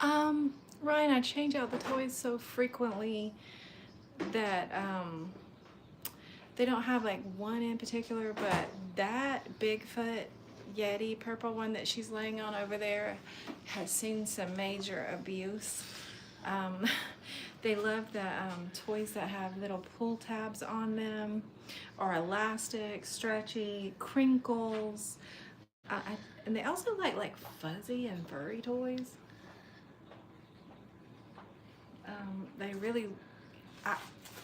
Ryan, I change out the toys so frequently that they don't have like one in particular, but that Bigfoot Yeti purple one that she's laying on over there has seen some major abuse. They love the toys that have little pull tabs on them, or elastic, stretchy, crinkles. And they also like fuzzy and furry toys. They really,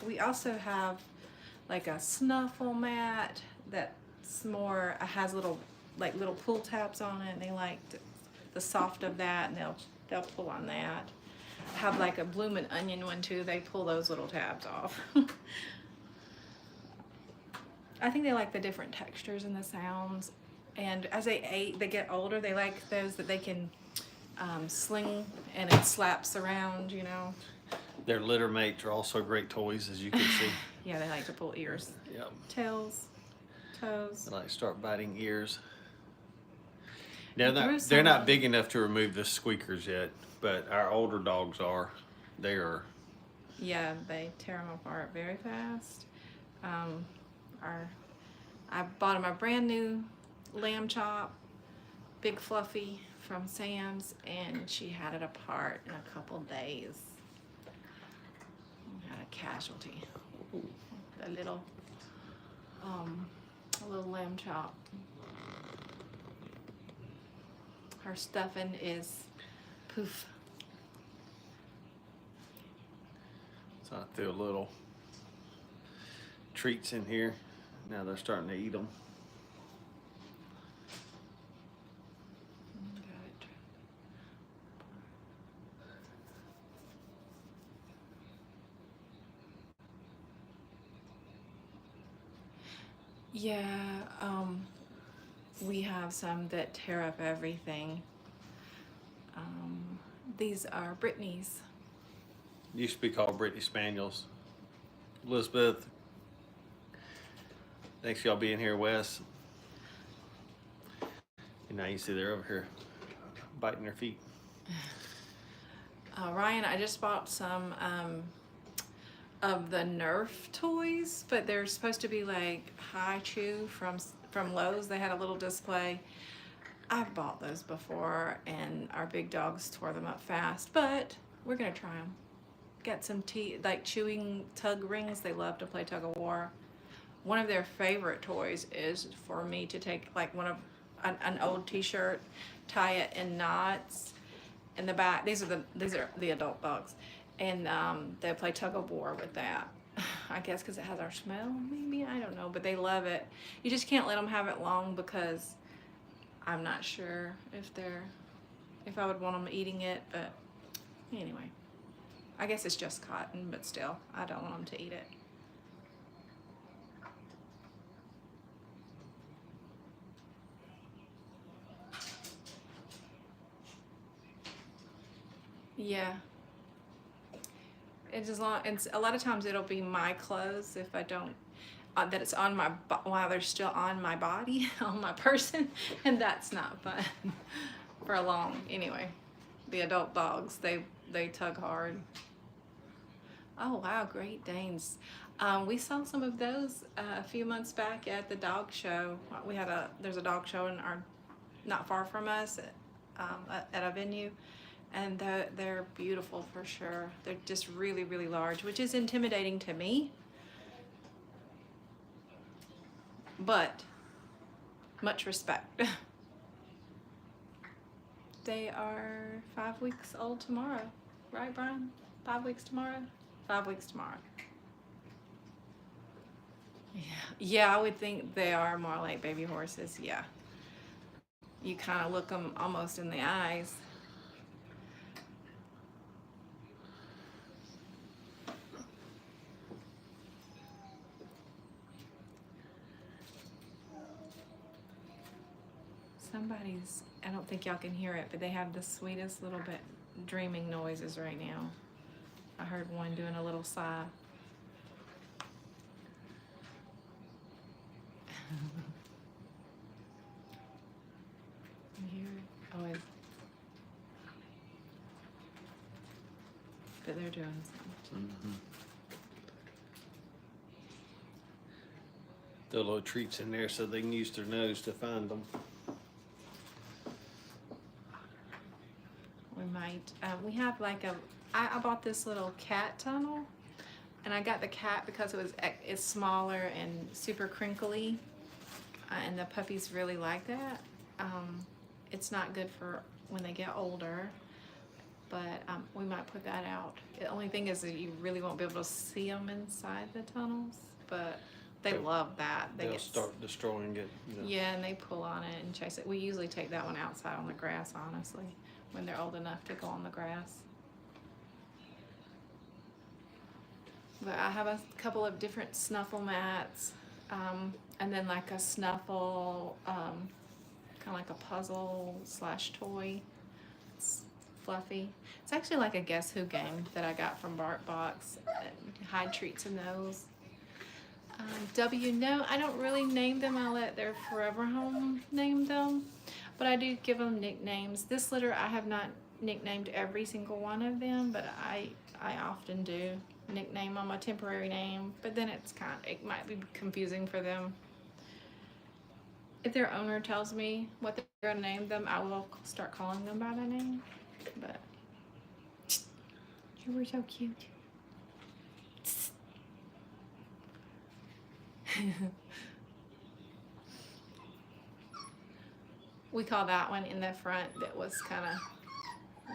we also have like a snuffle mat that's more, has little pull tabs on it, and they like the soft of that, and they'll pull on that. I have like a bloomin' onion one too. They pull those little tabs off. I think they like the different textures and the sounds. And as they get older, they like those that they can sling and it slaps around, you know. Their litter mates are also great toys, as you can see. Yeah, they like to pull ears. Yep. Tails, toes. They like to start biting ears. They're Gruesome. not big enough to remove the squeakers yet, but our older dogs are. They are. Yeah, they tear them apart very fast. I bought him a brand new lamb chop, big fluffy from Sam's, and she had it apart in a couple days. Had a casualty. A little lamb chop. Her stuffing is poof. So I threw a little treats in here. Now they're starting to eat them. Yeah, we have some that tear up everything. These are Brittany's. Used to be called Brittany Spaniels. Elizabeth, thanks for y'all being here, Wes. And now you see they're over here biting their feet. Ryan, I just bought some of the Nerf toys, but they're supposed to be like high chew from Lowe's. They had a little display. I've bought those before, and our big dogs tore them up fast, but we're gonna try them. Got some like chewing tug rings. They love to play tug of war. One of their favorite toys is for me to take like an old t-shirt, tie it in knots in the back. These are the adult dogs, and they play tug of war with that. I guess because it has our smell, maybe, I don't know, but they love it. You just can't let them have it long because I'm not sure if I would want them eating it, but anyway. I guess it's just cotton, but still, I don't want them to eat it. Yeah. It's a lot of times it'll be my clothes if I don't, that it's on my, while they're still on my body, on my person, and that's not fun for a long, anyway. The adult dogs, they tug hard. Oh wow, Great Danes. We saw some of those a few months back at the dog show. There's a dog show not far from us at a venue, and they're beautiful for sure. They're just really, really large, which is intimidating to me, but much respect. They are 5 weeks old tomorrow, right, Brian? 5 weeks tomorrow? 5 weeks tomorrow. Yeah, I would think they are more like baby horses, yeah. You kind of look them almost in the eyes. Somebody's, I don't think y'all can hear it, but they have the sweetest little bit dreaming noises right now. I heard one doing a little sigh. You hear it? Oh, but they're doing something. Mm-hmm. Throw little treats in there so they can use their nose to find them. We might, we have like I bought this little cat tunnel, and I got the cat because it's smaller and super crinkly, and the puppies really like that. It's not good for when they get older, but we might put that out. The only thing is that you really won't be able to see them inside the tunnels, but they love that. They'll start destroying it. You know. Yeah, and they pull on it and chase it. We usually take that one outside on the grass, honestly, when they're old enough to go on the grass. But I have a couple of different snuffle mats, and then like a snuffle, kind of like a puzzle / toy. It's fluffy. It's actually like a Guess Who game that I got from BarkBox. Hide treats in those. No, I don't really name them. I let their forever home name them, but I do give them nicknames. This litter, I have not nicknamed every single one of them, but I often do nickname them a temporary name, but then it might be confusing for them. If their owner tells me what they're gonna name them, I will start calling them by their name. But you were so cute. We call that one in the front that was kind of,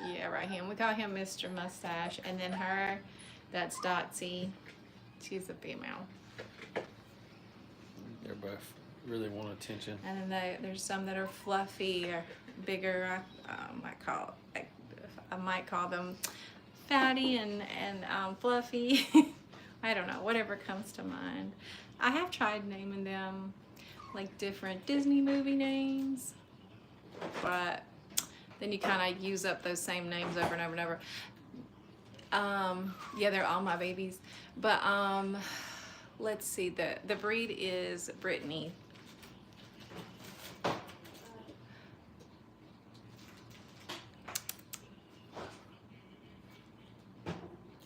yeah, right here. We call him Mr. Mustache, and then her, that's Dotsy. She's a female. They're both really want attention. And then there's some that are fluffy or bigger. I might call them Fatty and Fluffy. I don't know, whatever comes to mind. I have tried naming them like different Disney movie names, but then you kind of use up those same names over and over and over. Yeah, they're all my babies, but let's see, the breed is Brittany.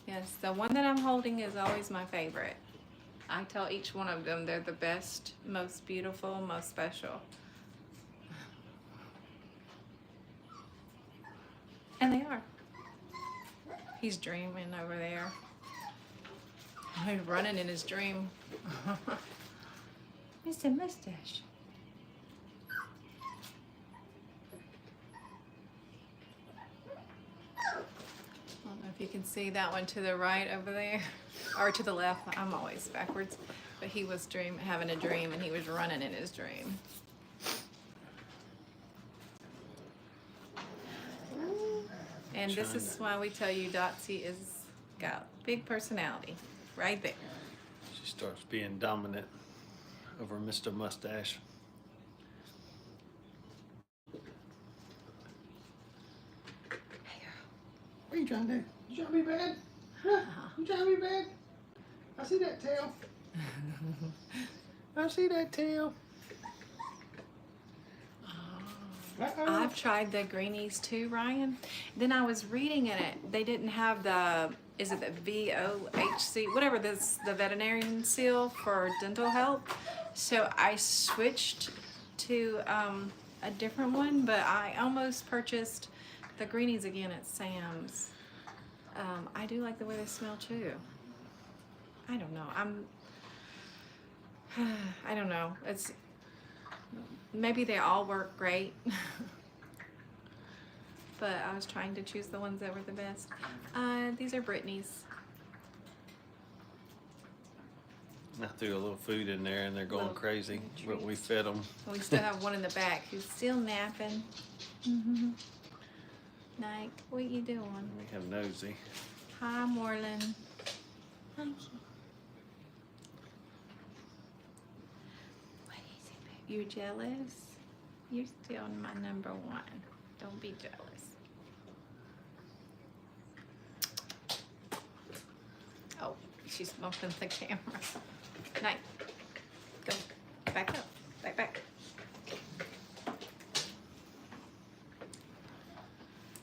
Yes, the one that I'm holding is always my favorite. I tell each one of them they're the best, most beautiful, most special. And they are. He's dreaming over there. He's running in his dream. Mr. Mustache. I don't know if you can see that one to the right over there, or to the left. I'm always backwards. But he was having a dream, and he was running in his dream. And this is why we tell you Dotsy is got big personality, right there. She starts being dominant over Mr. Mustache. Hey girl. What are you trying to do? You trying to be bad? Huh? You trying to be bad? I see that tail. I see that tail. I've tried the greenies too, Ryan. Then I was reading in it, they didn't have the, is it the VOHC, whatever this, the veterinarian seal for dental help. So I switched to a different one, but I almost purchased the greenies again at Sam's. I do like the way they smell too. I don't know. I don't know. It's, maybe they all work great. But I was trying to choose the ones that were the best. These are Brittany's. I threw a little food in there and they're going Little crazy, but we treats. fed them. We still have one in the back who's still napping. Nike, what you doing? We have Nosy. Hi, Moreland. Thank you. What is it, babe? You're jealous? You're still my number one. Don't be jealous. Oh, she's bumping the camera. Night. Go. Back up. Back.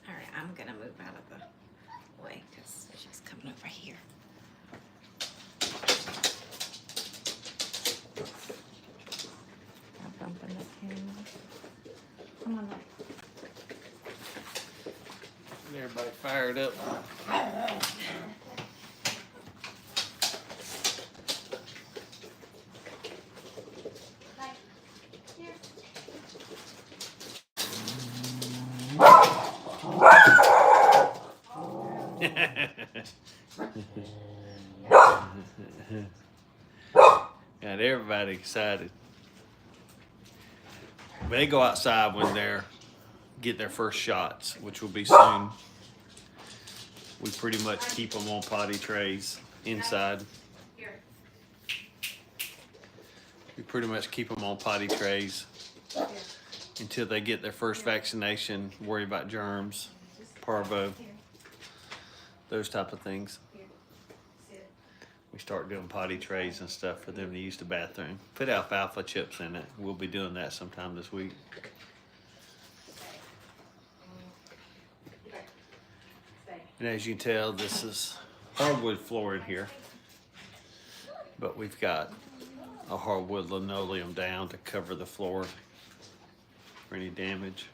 All right, I'm gonna move out of the way because she's coming over here. I'm bumping the camera. Come on now. Everybody fired up. Got everybody excited. They go outside when they're get their first shots, which will be soon. We pretty much keep them on potty trays inside. We pretty much keep them on potty trays until they get their first vaccination, worry about germs, parvo, those type of things. We start doing potty trays and stuff for them to use the bathroom. Put alfalfa chips in it. We'll be doing that sometime this week. And as you can tell, this is hardwood floor in here. But we've got a hardwood linoleum down to cover the floor for any damage.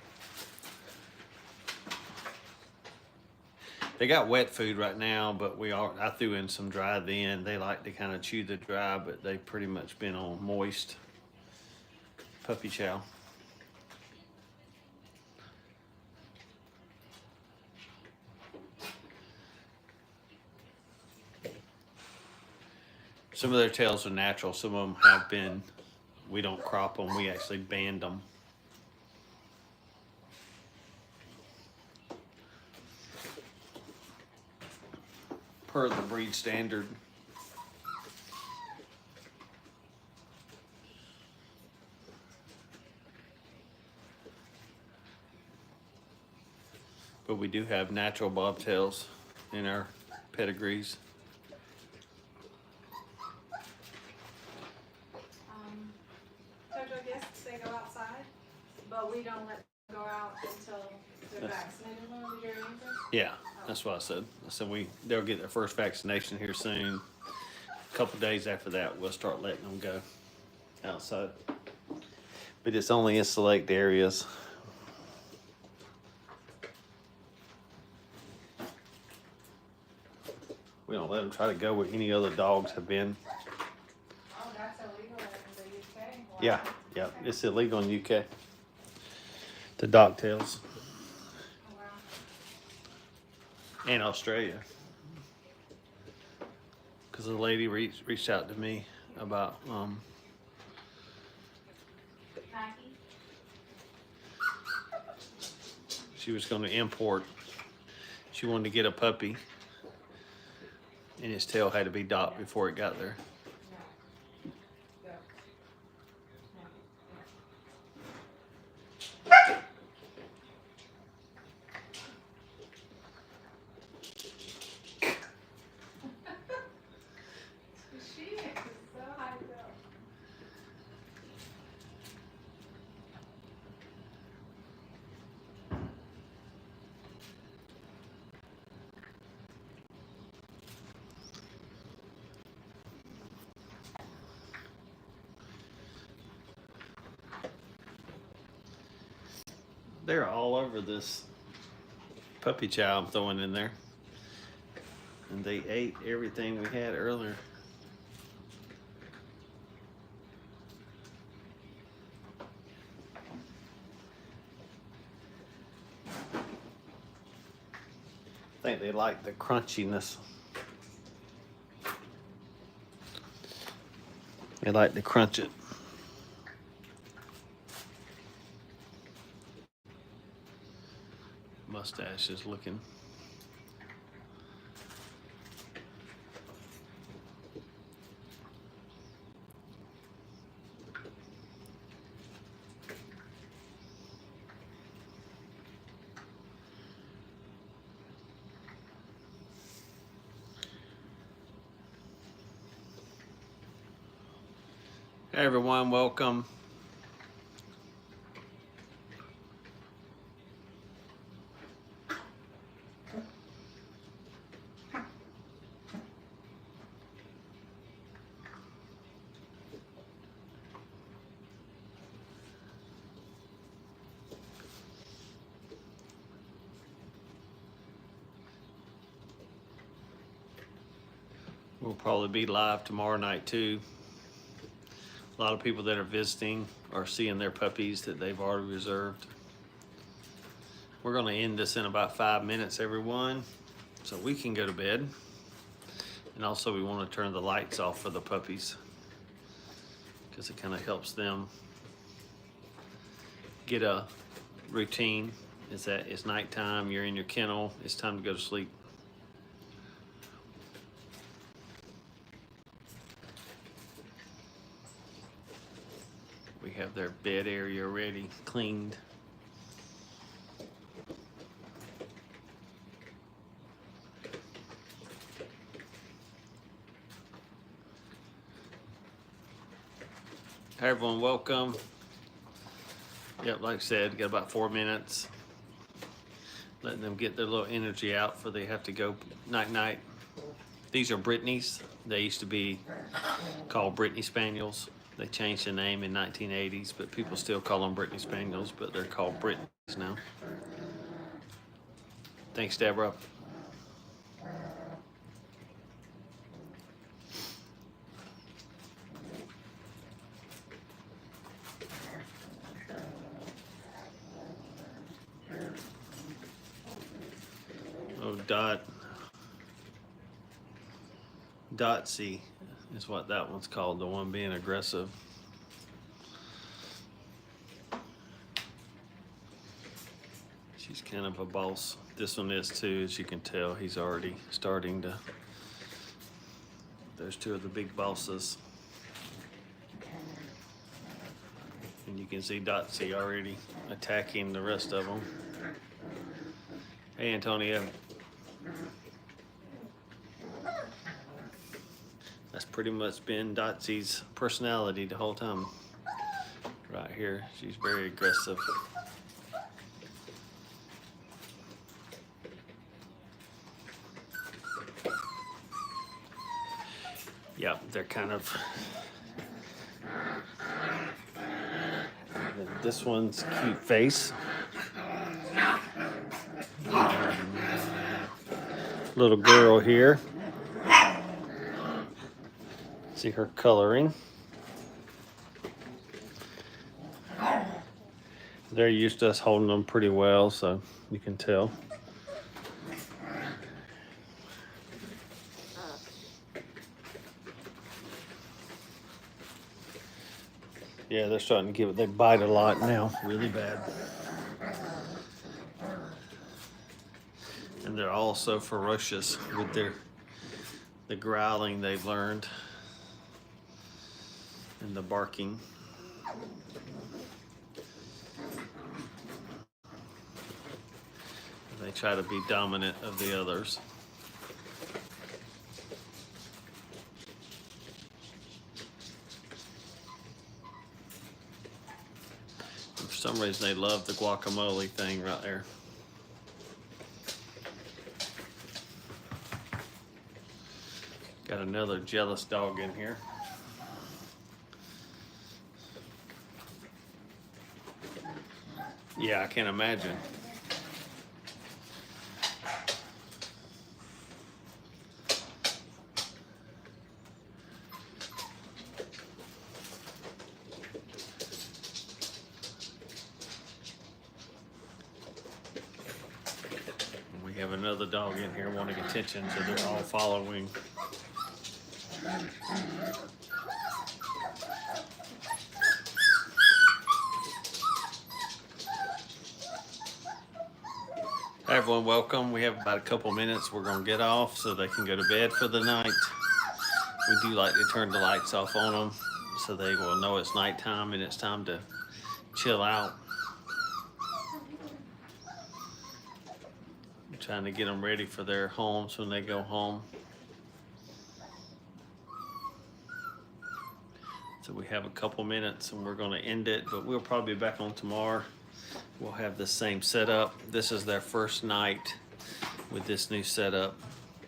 They got wet food right now, but I threw in some dry then. They like to kind of chew the dry, but they've pretty much been on moist puppy chow. Some of their tails are natural. Some of them have been, we don't crop them, we actually band them. Per the breed standard. But we do have natural bobtails in our pedigrees. Jojo gets they go outside, but we don't let them go out until they're vaccinated. Did you answer? Yeah, that's what I said. I said they'll get their first vaccination here soon. A couple days after that, we'll start letting them go outside. But it's only in select areas. We don't let them try to go where any other dogs have been. Oh, that's illegal in the UK. Wow. Yeah, it's illegal in the UK. The dogtails. Oh, wow. And Australia. Because a lady reached out to me about she was going to import. She wanted to get a puppy, and his tail had to be docked before it got there. They're all over this puppy chow I'm throwing in there. And they ate everything we had earlier. I think they like the crunchiness. They like to crunch it. Mustache is looking. Hey everyone, welcome. We'll probably be live tomorrow night too. A lot of people that are visiting are seeing their puppies that they've already reserved. We're gonna end this in about 5 minutes, everyone, so we can go to bed. And also we wanna turn the lights off for the puppies because it kind of helps them get a routine. Is that it's nighttime, you're in your kennel, it's time to go to sleep. We have their bed area already cleaned. Hi everyone, welcome. Yep, like I said, got about 4 minutes. Letting them get their little energy out before they have to go night-night. These are Brittany's. They used to be called Brittany Spaniels. They changed the name in 1980s, but people still call them Brittany Spaniels, but they're called Brittany's now. Thanks, Deborah. Oh, Dotsy is what that one's called, the one being aggressive. She's kind of a boss. This one is too, as you can tell. He's already starting to. There's two of the big bosses. And you can see Dotsy already attacking the rest of them. Hey, Antonio. That's pretty much been Dotsy's personality the whole time. Right here, she's very aggressive. Yep, they're kind of. This one's cute face. Little girl here. See her coloring. They're used to us holding them pretty well, so you can tell. Yeah, they're starting to give it. They bite a lot now, really bad. And they're all so ferocious with the growling they've learned and the barking. They try to be dominant of the others. And for some reason, they love the guacamole thing right there. Got another jealous dog in here. Yeah, I can't imagine. We have another dog in here wanting attention, so they're all following. Hi everyone, welcome. We have about a couple minutes. We're gonna get off so they can go to bed for the night. We do like to turn the lights off on them so they will know it's nighttime and it's time to chill out. I'm trying to get them ready for their homes when they go home. So we have a couple minutes and we're gonna end it, but we'll probably be back on tomorrow. We'll have the same setup. This is their first night with this new setup.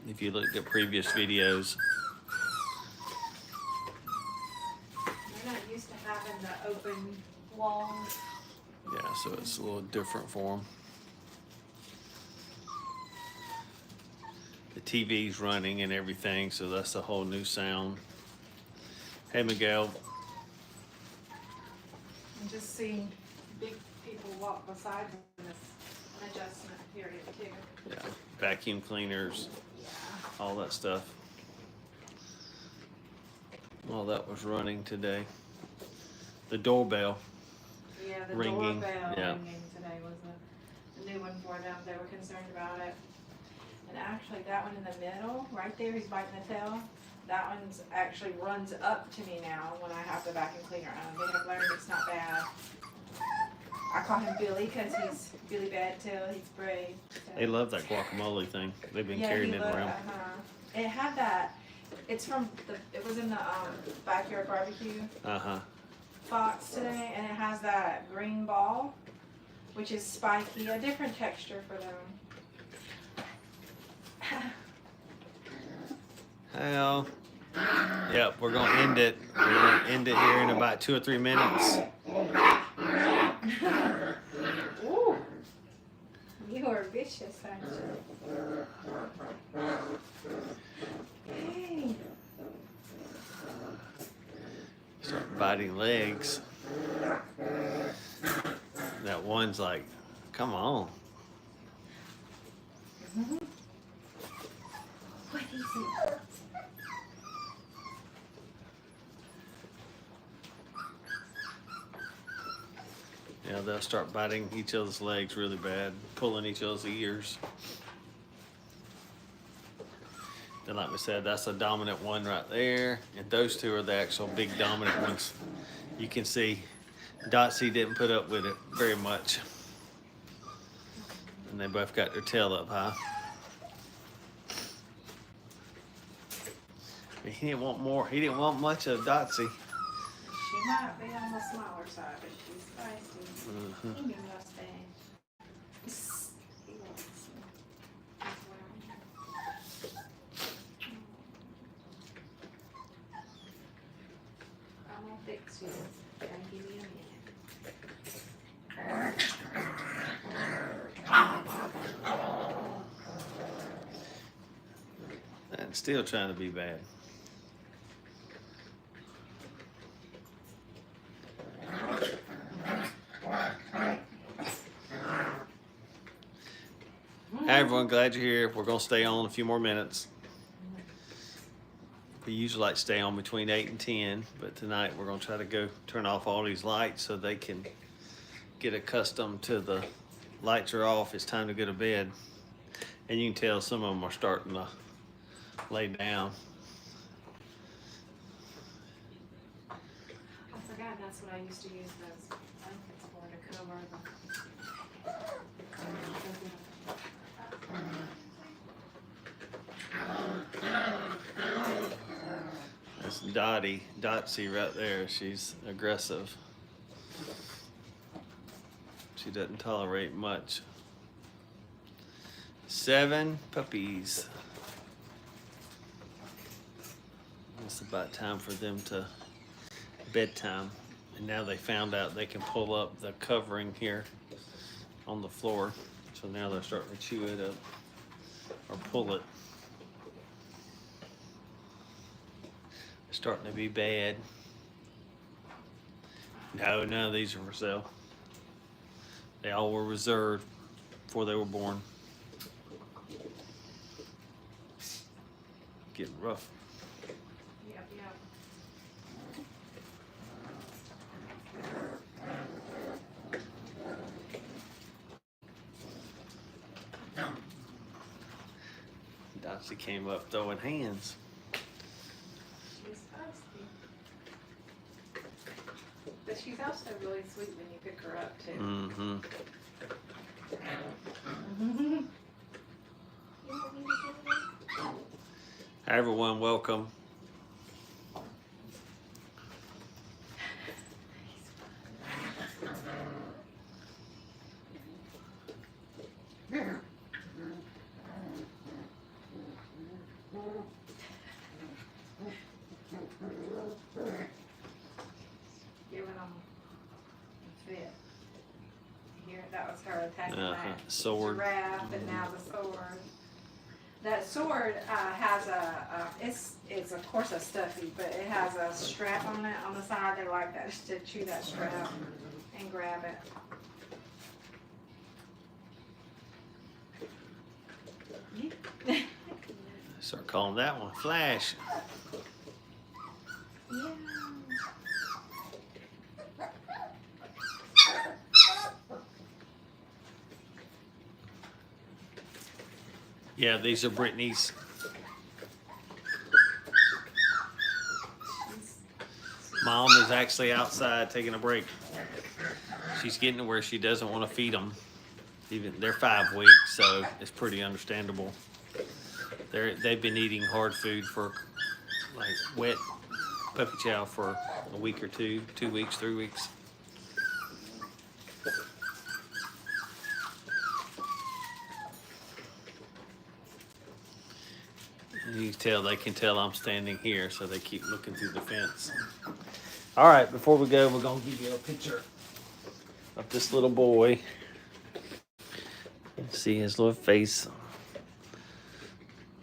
If you looked at previous videos. They're not used to having the open walls. Yeah, so it's a little different for them. the TV's running and everything, so that's a whole new sound. Hey, Miguel. And just seeing big people walk beside me is an adjustment period too. Yeah, vacuum cleaners, Yeah. all that stuff. All that was running today. The doorbell. Yeah, the Ringing, doorbell yeah. ringing today was a new one for them. They were concerned about it. And actually, that one in the middle, right there, he's biting the tail. That one's actually runs up to me now when I have the vacuum cleaner on. They have learned it's not bad. I call him Billy because he's Billy Bad Tail. He's brave. So. They love that guacamole thing. They've been Yeah, carrying he it loved, around. It had that. It's from the. It was in the backyard barbecue box today, and it has that green ball, which is spiky, a different texture for them. Well, yep, we're gonna end it. We're gonna end it here in about 2 or 3 minutes. Ooh, you are vicious, aren't you? Hey. Start biting legs. That one's like, come on. What is it? Yeah, they'll start biting each other's legs really bad, pulling each other's ears. Then like we said, that's a dominant one right there. And those two are the actual big dominant ones. You can see Dotsy didn't put up with it very much. And they both got their tail up high. He didn't want more. He didn't want much of Dotsy. She might be on the smaller side, but she's feisty. Mm-hmm. He knew I was staying. He wants me. I'm gonna fix you. Gotta give me a minute. And still trying to be bad. Hi everyone, glad you're here. We're gonna stay on a few more minutes. We usually like to stay on between 8 and 10, but tonight we're gonna try to go turn off all these lights so they can get accustomed to the lights are off. It's time to go to bed. And you can tell some of them are starting to lay down. I forgot that's what I used to use those blankets for, to cover the. That's Dotsy right there. She's aggressive. She doesn't tolerate much. 7 puppies. It's about time for them to bedtime. And now they found out they can pull up the covering here on the floor. So now they're starting to chew it up or pull it. It's starting to be bad. No, none of these are for sale. They all were reserved before they were born. Getting rough. Yep, yep. Dotsy came up throwing hands. She's feisty. But she's also really sweet when you pick her up too. Mm-hmm. Hi everyone, welcome. Giving them a fit. Here, that was her attacking that Sword. giraffe, and now the sword. That sword has it's of course a stuffy, but it has a strap on it on the side. They like that to chew that strap and grab it. Start calling that one Flash. Yeah. Yeah, these are Brittany's. Mom is actually outside taking a break. She's getting to where she doesn't want to feed them. Even they're 5 weeks, so it's pretty understandable. They've been eating hard food for like wet puppy chow for a week or 2 weeks, 3 weeks. You can they can tell I'm standing here, so they keep looking through the fence. All right, before we go, we're gonna give you a picture of this little boy. See his little face.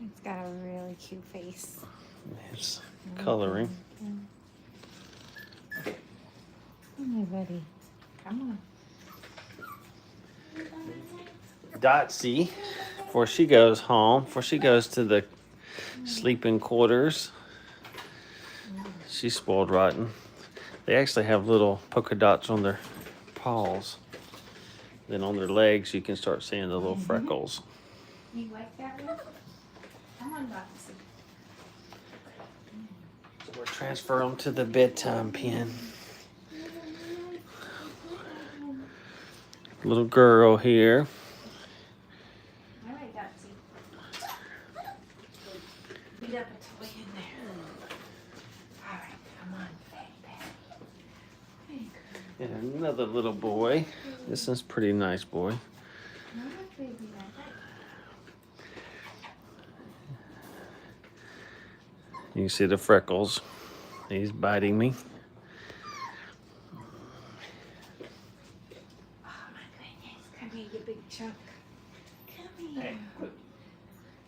It's got a really cute face. It's coloring. Hey, buddy. Come on. Dotsie, before she goes home, before she goes to the sleeping quarters, she's spoiled rotten. They actually have little polka dots on their paws. Then on their legs, you can start seeing the little freckles. You like that one? Come on, Dotsie. So we'll transfer them to the bedtime pen. Little girl here. All right, Dotsie. Beat up a toy in there. All right, come on, baby. And another little boy. This is a pretty nice boy. You can see the freckles. He's biting me. Oh my goodness. Come here, you big chunk. Come here.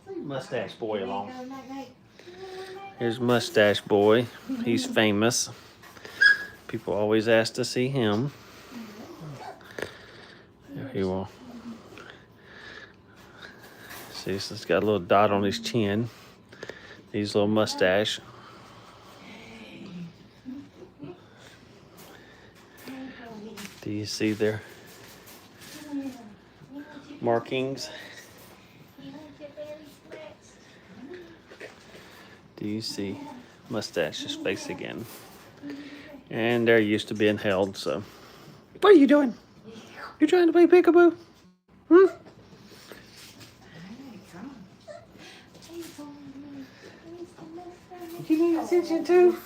Leave Mustache Boy alone. Go, night, night. Here's Mustache Boy. He's famous. People always ask to see him. There he will. See, he's got a little dot on his chin. His little mustache. Do you see their markings? Do you see Mustache's face again? And they're used to being held, so. What are you doing? You trying to play peekaboo? Hmm? You need attention too?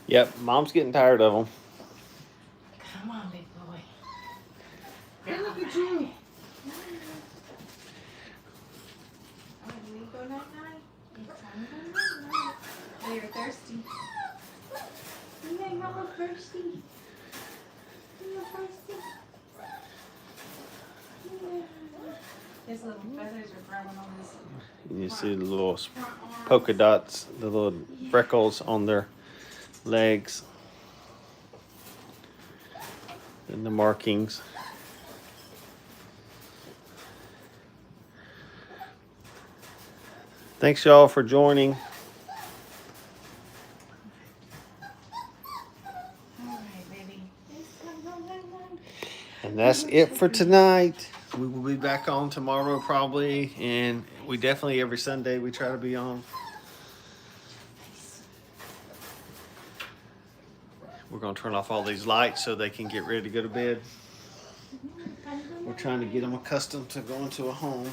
Yep, Mom's getting tired of them. Come on, big boy. Hey, look at you. Oh, we go night night. It's time to go night night. Oh, you're thirsty. You ain't no thirsty. You're thirsty. His little feathers are growing on his. You see the little polka dots, the little freckles on their legs. And the markings. Thanks y'all for joining. And that's it for tonight. We will be back on tomorrow probably, and we definitely every Sunday we try to be on. We're gonna turn off all these lights so they can get ready to go to bed. We're trying to get them accustomed to going to a home.